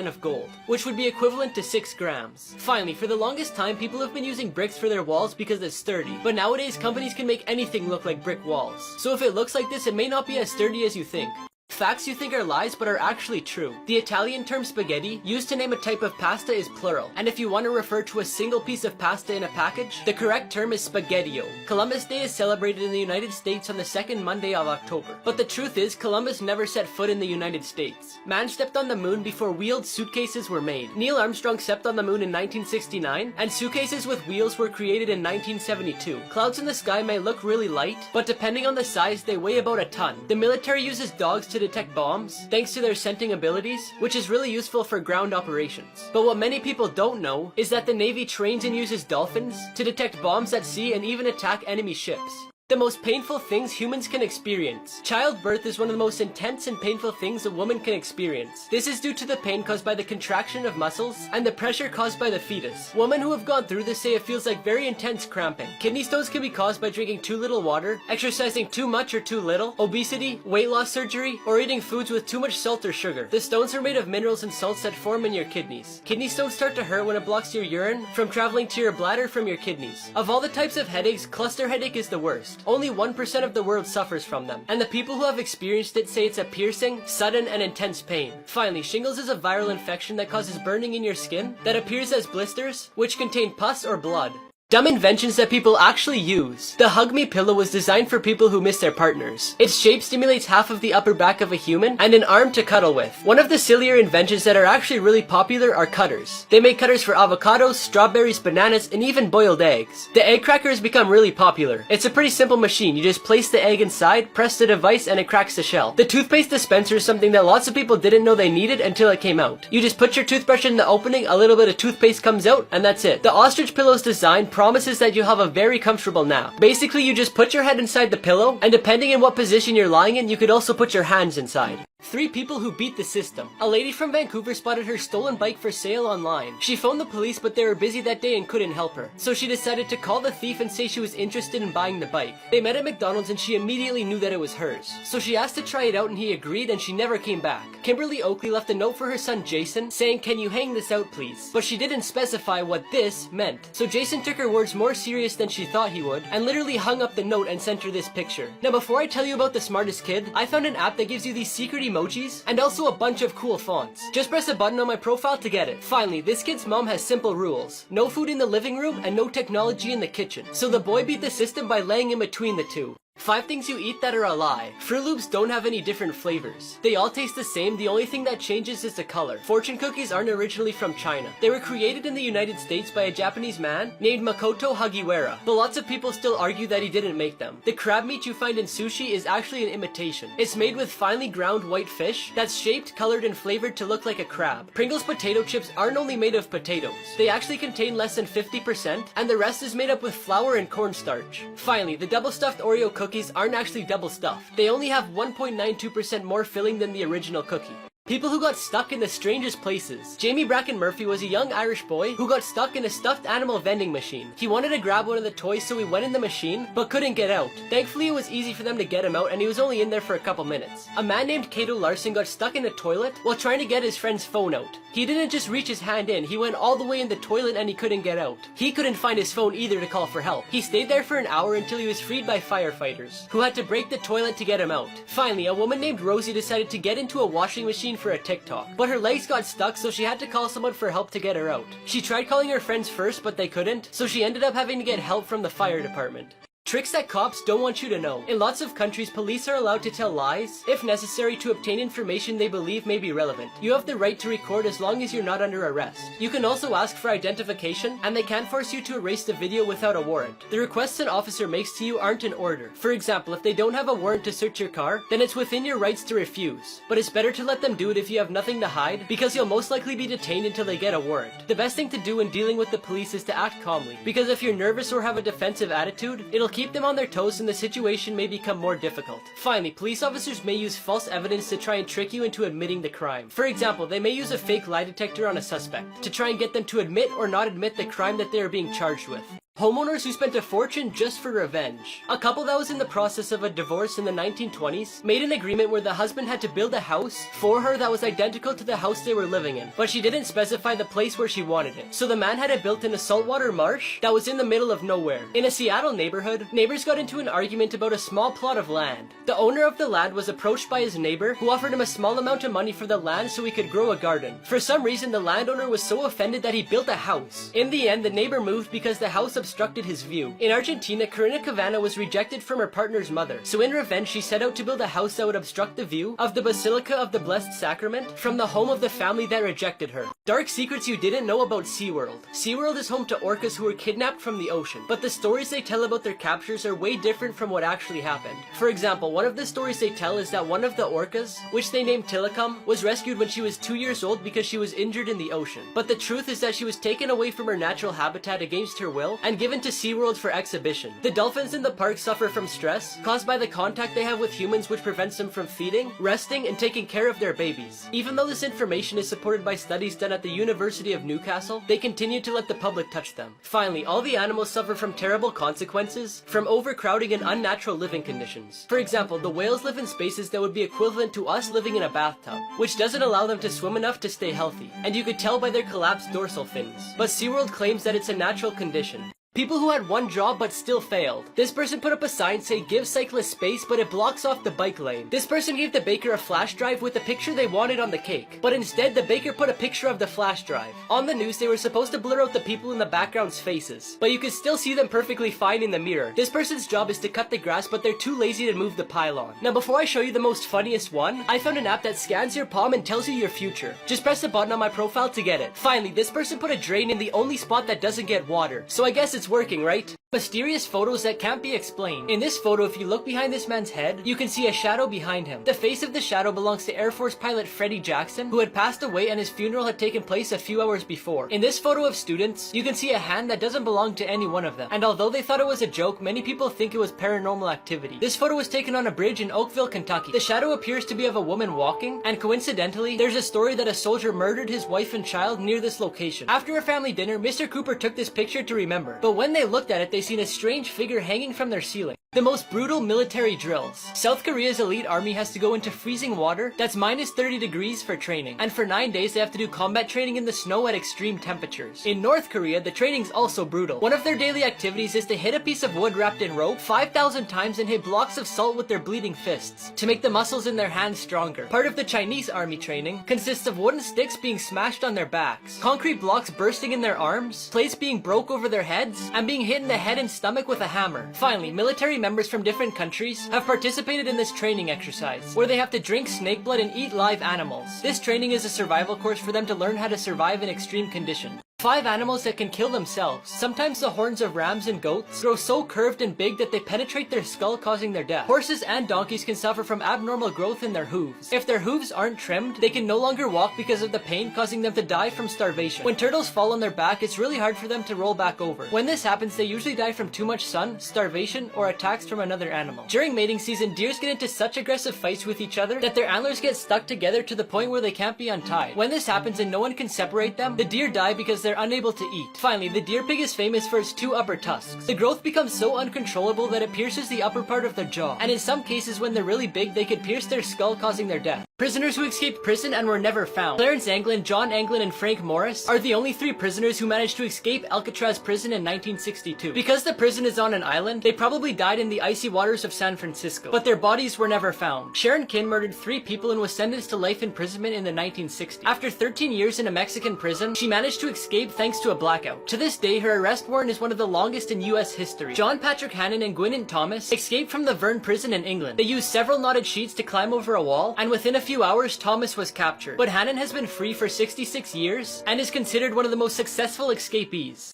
of gold, which would be equivalent to 6 grams. Finally, for the longest time, people have been using bricks for their walls because it's sturdy, but nowadays companies can make anything look like brick walls. So if it looks like this, it may not be as sturdy as you think. Facts you think are lies but are actually true. The Italian term spaghetti, used to name a type of pasta, is plural, and if you want to refer to a single piece of pasta in a package, the correct term is spaghettio. Columbus Day is celebrated in the United States on the second Monday of October, but the truth is Columbus never set foot in the United States. Man stepped on the moon before wheeled suitcases were made. Neil Armstrong stepped on the moon in 1969, and suitcases with wheels were created in 1972. Clouds in the sky may look really light, but depending on the size, they weigh about a ton. The military uses dogs to detect bombs, thanks to their scenting abilities, which is really useful for ground operations. But what many people don't know is that the Navy trains and uses dolphins to detect bombs at sea and even attack enemy ships. The most painful things humans can experience. Childbirth is one of the most intense and painful things a woman can experience. This is due to the pain caused by the contraction of muscles and the pressure caused by the fetus. Women who have gone through this say it feels like very intense cramping. Kidney stones can be caused by drinking too little water, exercising too much or too little, obesity, weight loss surgery, or eating foods with too much salt or sugar. The stones are made of minerals and salts that form in your kidneys. Kidney stones start to hurt when it blocks your urine from traveling to your bladder from your kidneys. Of all the types of headaches, cluster headache is the worst. Only 1% of the world suffers from them, and the people who have experienced it say it's a piercing, sudden, and intense pain. Finally, shingles is a viral infection that causes burning in your skin that appears as blisters, which contain pus or blood. Dumb inventions that people actually use. The Hug Me pillow was designed for people who miss their partners. Its shape stimulates half of the upper back of a human and an arm to cuddle with. One of the sillier inventions that are actually really popular are cutters. They make cutters for avocados, strawberries, bananas, and even boiled eggs. The egg cracker has become really popular. It's a pretty simple machine. You just place the egg inside, press the device, and it cracks the shell. The toothpaste dispenser is something that lots of people didn't know they needed until it came out. You just put your toothbrush in the opening, a little bit of toothpaste comes out, and that's it. The ostrich pillow's design promises that you'll have a very comfortable nap. Basically, you just put your head inside the pillow, and depending on what position you're lying in, you could also put your hands inside. 3 people who beat the system. A lady from Vancouver spotted her stolen bike for sale online. She phoned the police, but they were busy that day and couldn't help her. So she decided to call the thief and say she was interested in buying the bike. They met at McDonald's and she immediately knew that it was hers. So she asked to try it out and he agreed and she never came back. Kimberly Oakley left a note for her son Jason saying, "Can you hang this out please?" But she didn't specify what this meant. So Jason took her words more serious than she thought he would and literally hung up the note and sent her this picture. Now before I tell you about the smartest kid, I found an app that gives you these secret emojis and also a bunch of cool fonts. Just press a button on my profile to get it. Finally, this kid's mom has simple rules. No food in the living room and no technology in the kitchen. So the boy beat the system by laying in between the two. 5 things you eat that are a lie. Fruit Loops don't have any different flavors. They all taste the same, the only thing that changes is the color. Fortune cookies aren't originally from China. They were created in the United States by a Japanese man named Makoto Hagiwara, but lots of people still argue that he didn't make them. The crab meat you find in sushi is actually an imitation. It's made with finely ground white fish that's shaped, colored, and flavored to look like a crab. Pringles potato chips aren't only made of potatoes. They actually contain less than 50%, and the rest is made up with flour and cornstarch. Finally, the double stuffed Oreo cookies aren't actually double stuffed. They only have 1.92% more filling than the original cookie. People who got stuck in the strangest places. Jamie Bracken Murphy was a young Irish boy who got stuck in a stuffed animal vending machine. He wanted to grab one of the toys, so he went in the machine, but couldn't get out. Thankfully, it was easy for them to get him out, and he was only in there for a couple minutes. A man named Cato Larson got stuck in a toilet while trying to get his friend's phone out. He didn't just reach his hand in, he went all the way in the toilet and he couldn't get out. He couldn't find his phone either to call for help. He stayed there for an hour until he was freed by firefighters, who had to break the toilet to get him out. Finally, a woman named Rosie decided to get into a washing machine for a TikTok. But her legs got stuck, so she had to call someone for help to get her out. She tried calling her friends first, but they couldn't, so she ended up having to get help from the fire department. Tricks that cops don't want you to know. In lots of countries, police are allowed to tell lies, if necessary, to obtain information they believe may be relevant. You have the right to record as long as you're not under arrest. You can also ask for identification, and they can't force you to erase the video without a warrant. The requests an officer makes to you aren't in order. For example, if they don't have a warrant to search your car, then it's within your rights to refuse. But it's better to let them do it if you have nothing to hide, because you'll most likely be detained until they get a warrant. The best thing to do in dealing with the police is to act calmly, because if you're nervous or have a defensive attitude, it'll keep them on their toes and the situation may become more difficult. Finally, police officers may use false evidence to try and trick you into admitting the crime. For example, they may use a fake lie detector on a suspect to try and get them to admit or not admit the crime that they are being charged with. Homeowners who spent a fortune just for revenge. A couple that was in the process of a divorce in the 1920s made an agreement where the husband had to build a house for her that was identical to the house they were living in, but she didn't specify the place where she wanted it. So the man had it built in a saltwater marsh that was in the middle of nowhere. In a Seattle neighborhood, neighbors got into an argument about a small plot of land. The owner of the land was approached by his neighbor, who offered him a small amount of money for the land so he could grow a garden. For some reason, the landowner was so offended that he built a house. In the end, the neighbor moved because the house obstructed his view. In Argentina, Karina Cavana was rejected from her partner's mother, so in revenge she set out to build a house that would obstruct the view of the Basilica of the Blessed Sacrament from the home of the family that rejected her. Dark secrets you didn't know about SeaWorld. SeaWorld is home to orcas who were kidnapped from the ocean, but the stories they tell about their captures are way different from what actually happened. For example, one of the stories they tell is that one of the orcas, which they named Tillicum, was rescued when she was 2 years old because she was injured in the ocean. But the truth is that she was taken away from her natural habitat against her will and given to SeaWorld for exhibition. The dolphins in the park suffer from stress caused by the contact they have with humans, which prevents them from feeding, resting, and taking care of their babies. Even though this information is supported by studies done at the University of Newcastle, they continue to let the public touch them. Finally, all the animals suffer from terrible consequences from overcrowding and unnatural living conditions. For example, the whales live in spaces that would be equivalent to us living in a bathtub, which doesn't allow them to swim enough to stay healthy, and you could tell by their collapsed dorsal fins. But SeaWorld claims that it's a natural condition. People who had one job but still failed. This person put up a sign saying give cyclists space, but it blocks off the bike lane. This person gave the baker a flash drive with the picture they wanted on the cake, but instead the baker put a picture of the flash drive. On the news, they were supposed to blur out the people in the background's faces, but you could still see them perfectly fine in the mirror. This person's job is to cut the grass, but they're too lazy to move the pylon. Now before I show you the most funniest one, I found an app that scans your palm and tells you your future. Just press the button on my profile to get it. Finally, this person put a drain in the only spot that doesn't get water, so I guess it's working, right? Mysterious photos that can't be explained. In this photo, if you look behind this man's head, you can see a shadow behind him. The face of the shadow belongs to Air Force pilot Freddie Jackson, who had passed away and his funeral had taken place a few hours before. In this photo of students, you can see a hand that doesn't belong to any one of them. And although they thought it was a joke, many people think it was paranormal activity. This photo was taken on a bridge in Oakville, Kentucky. The shadow appears to be of a woman walking, and coincidentally, there's a story that a soldier murdered his wife and child near this location. After a family dinner, Mr. Cooper took this picture to remember, but when they looked at it, they seen a strange figure hanging from their ceiling. The most brutal military drills. South Korea's elite army has to go into freezing water that's minus 30 degrees for training, and for 9 days they have to do combat training in the snow at extreme temperatures. In North Korea, the training's also brutal. One of their daily activities is to hit a piece of wood wrapped in rope 5,000 times and hit blocks of salt with their bleeding fists to make the muscles in their hands stronger. Part of the Chinese army training consists of wooden sticks being smashed on their backs, concrete blocks bursting in their arms, plates being broke over their heads, and being hit in the head and stomach with a hammer. Finally, military members from different countries have participated in this training exercise, where they have to drink snake blood and eat live animals. This training is a survival course for them to learn how to survive in extreme conditions. 5 animals that can kill themselves. Sometimes the horns of rams and goats grow so curved and big that they penetrate their skull, causing their death. Horses and donkeys can suffer from abnormal growth in their hooves. If their hooves aren't trimmed, they can no longer walk because of the pain, causing them to die from starvation. When turtles fall on their back, it's really hard for them to roll back over. When this happens, they usually die from too much sun, starvation, or attacks from another animal. During mating season, deers get into such aggressive fights with each other that their antlers get stuck together to the point where they can't be untied. When this happens and no one can separate them, the deer die because they're unable to eat. Finally, the deer pig is famous for its 2 upper tusks. The growth becomes so uncontrollable that it pierces the upper part of their jaw, and in some cases when they're really big, they could pierce their skull, causing their death. Prisoners who escaped prison and were never found. Clarence Anglin, John Anglin, and Frank Morris are the only 3 prisoners who managed to escape Alcatraz prison in 1962. Because the prison is on an island, they probably died in the icy waters of San Francisco, but their bodies were never found. Sharon Kin murdered 3 people and was sentenced to life imprisonment in the 1960s. After 13 years in a Mexican prison, she managed to escape thanks to a blackout. To this day, her arrest warrant is one of the longest in US history. John Patrick Hannon and Gwyneth Thomas escaped from the Verne prison in England. They used several knotted sheets to climb over a wall, and within a few hours, Thomas was captured. But Hannon has been free for 66 years and is considered one of the most successful escapees.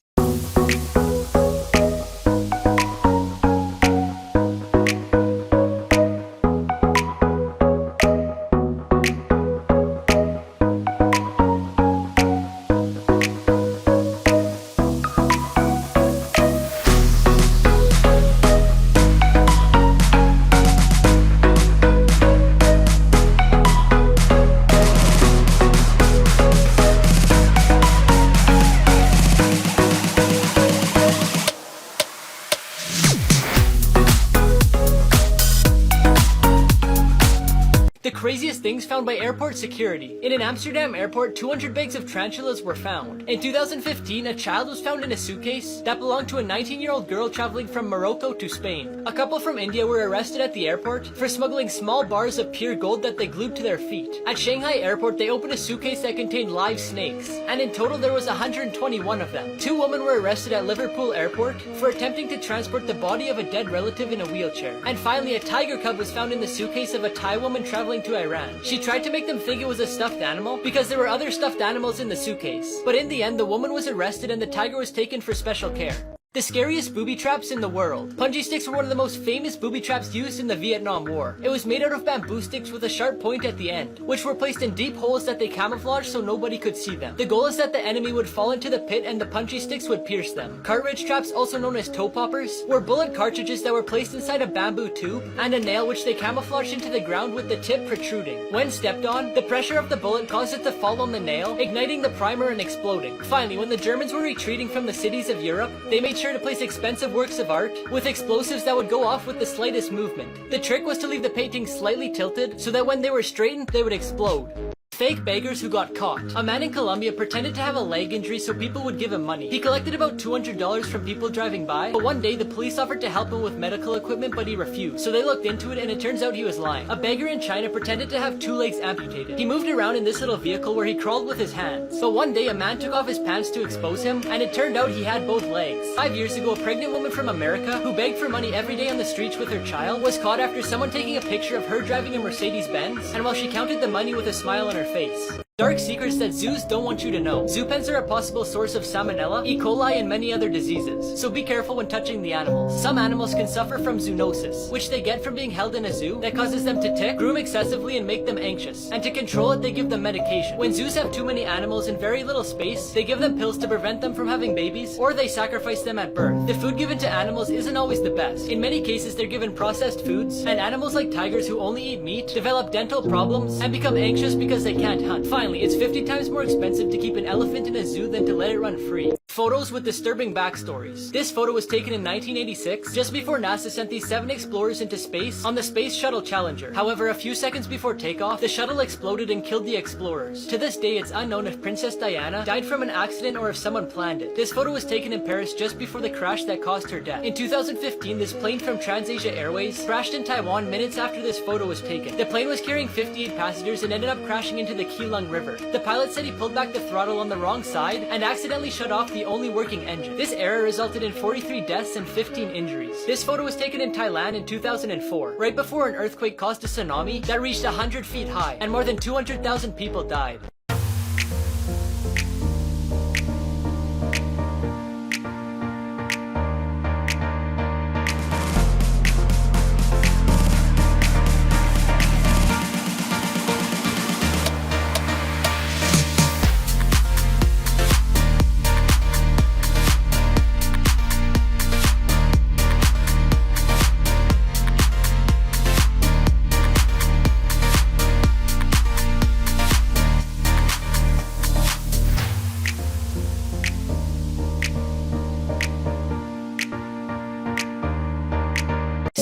The craziest things found by airport security. In an Amsterdam airport, 200 bags of tarantulas were found. In 2015, a child was found in a suitcase that belonged to a 19-year-old girl traveling from Morocco to Spain. A couple from India were arrested at the airport for smuggling small bars of pure gold that they glued to their feet. At Shanghai airport, they opened a suitcase that contained live snakes, and in total there was 121 of them. 2 women were arrested at Liverpool airport for attempting to transport the body of a dead relative in a wheelchair. And finally, a tiger cub was found in the suitcase of a Thai woman traveling to Iran. She tried to make them think it was a stuffed animal because there were other stuffed animals in the suitcase. But in the end, the woman was arrested and the tiger was taken for special care. The scariest booby traps in the world. Punji sticks were one of the most famous booby traps used in the Vietnam War. It was made out of bamboo sticks with a sharp point at the end, which were placed in deep holes that they camouflaged so nobody could see them. The goal is that the enemy would fall into the pit and the punchy sticks would pierce them. Cartridge traps, also known as toe poppers, were bullet cartridges that were placed inside a bamboo tube and a nail which they camouflaged into the ground with the tip protruding. When stepped on, the pressure of the bullet caused it to fall on the nail, igniting the primer and exploding. Finally, when the Germans were retreating from the cities of Europe, they made sure to place expensive works of art with explosives that would go off with the slightest movement. The trick was to leave the paintings slightly tilted so that when they were straightened, they would explode. Fake beggars who got caught. A man in Colombia pretended to have a leg injury so people would give him money. He collected about $200 from people driving by, but one day the police offered to help him with medical equipment, but he refused. So they looked into it and it turns out he was lying. A beggar in China pretended to have 2 legs amputated. He moved around in this little vehicle where he crawled with his hands. But one day a man took off his pants to expose him, and it turned out he had both legs. 5 years ago, a pregnant woman from America who begged for money every day on the streets with her child was caught after someone taking a picture of her driving a Mercedes-Benz, and while she counted the money with a smile on her face. Dark secrets that zoos don't want you to know. Zoo pens are a possible source of salmonella, E. coli, and many other diseases, so be careful when touching the animals. Some animals can suffer from zoonosis, which they get from being held in a zoo that causes them to tick, groom excessively, and make them anxious. And to control it, they give them medication. When zoos have too many animals in very little space, they give them pills to prevent them from having babies, or they sacrifice them at birth. The food given to animals isn't always the best. In many cases, they're given processed foods, and animals like tigers who only eat meat develop dental problems and become anxious because they can't hunt. Finally, it's 50 times more expensive to keep an elephant in a zoo than to let it run free. Photos with disturbing backstories. This photo was taken in 1986, just before NASA sent these 7 explorers into space on the Space Shuttle Challenger. However, a few seconds before takeoff, the shuttle exploded and killed the explorers. To this day, it's unknown if Princess Diana died from an accident or if someone planned it. This photo was taken in Paris just before the crash that caused her death. In 2015, this plane from TransAsia Airways crashed in Taiwan minutes after this photo was taken. The plane was carrying 58 passengers and ended up crashing into the Keelung River. The pilot said he pulled back the throttle on the wrong side and accidentally shut off the only working engine. This error resulted in 43 deaths and 15 injuries. This photo was taken in Thailand in 2004, right before an earthquake caused a tsunami that reached 100 feet high, and more than 200,000 people died.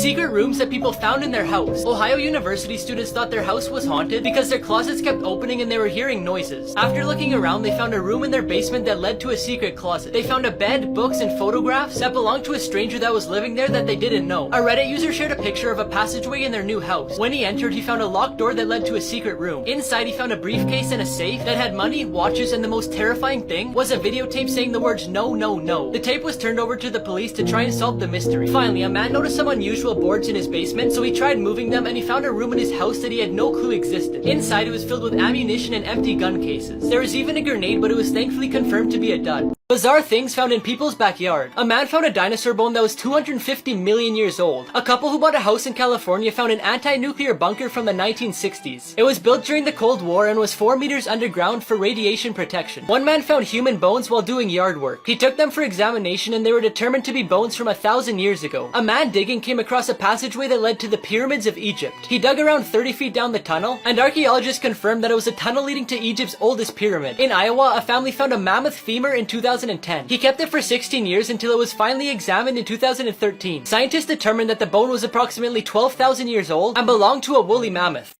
Secret rooms that people found in their house. Ohio University students thought their house was haunted because their closets kept opening and they were hearing noises. After looking around, they found a room in their basement that led to a secret closet. They found a bed, books, and photographs that belonged to a stranger that was living there that they didn't know. A Reddit user shared a picture of a passageway in their new house. When he entered, he found a locked door that led to a secret room. Inside, he found a briefcase and a safe that had money, watches, and the most terrifying thing was a videotape saying the words "no, no, no." The tape was turned over to the police to try and solve the mystery. Finally, a man noticed some unusual boards in his basement, so he tried moving them and he found a room in his house that he had no clue existed. Inside, it was filled with ammunition and empty gun cases. There was even a grenade, but it was thankfully confirmed to be a dud. Bizarre things found in people's backyard. A man found a dinosaur bone that was 250 million years old. A couple who bought a house in California found an anti-nuclear bunker from the 1960s. It was built during the Cold War and was 4 meters underground for radiation protection. One man found human bones while doing yard work. He took them for examination and they were determined to be bones from 1,000 years ago. A man digging came across a passageway that led to the pyramids of Egypt. He dug around 30 feet down the tunnel, and archaeologists confirmed that it was a tunnel leading to Egypt's oldest pyramid. In Iowa, a family found a mammoth femur in 2010. He kept it for 16 years until it was finally examined in 2013. Scientists determined that the bone was approximately 12,000 years old and belonged to a woolly mammoth.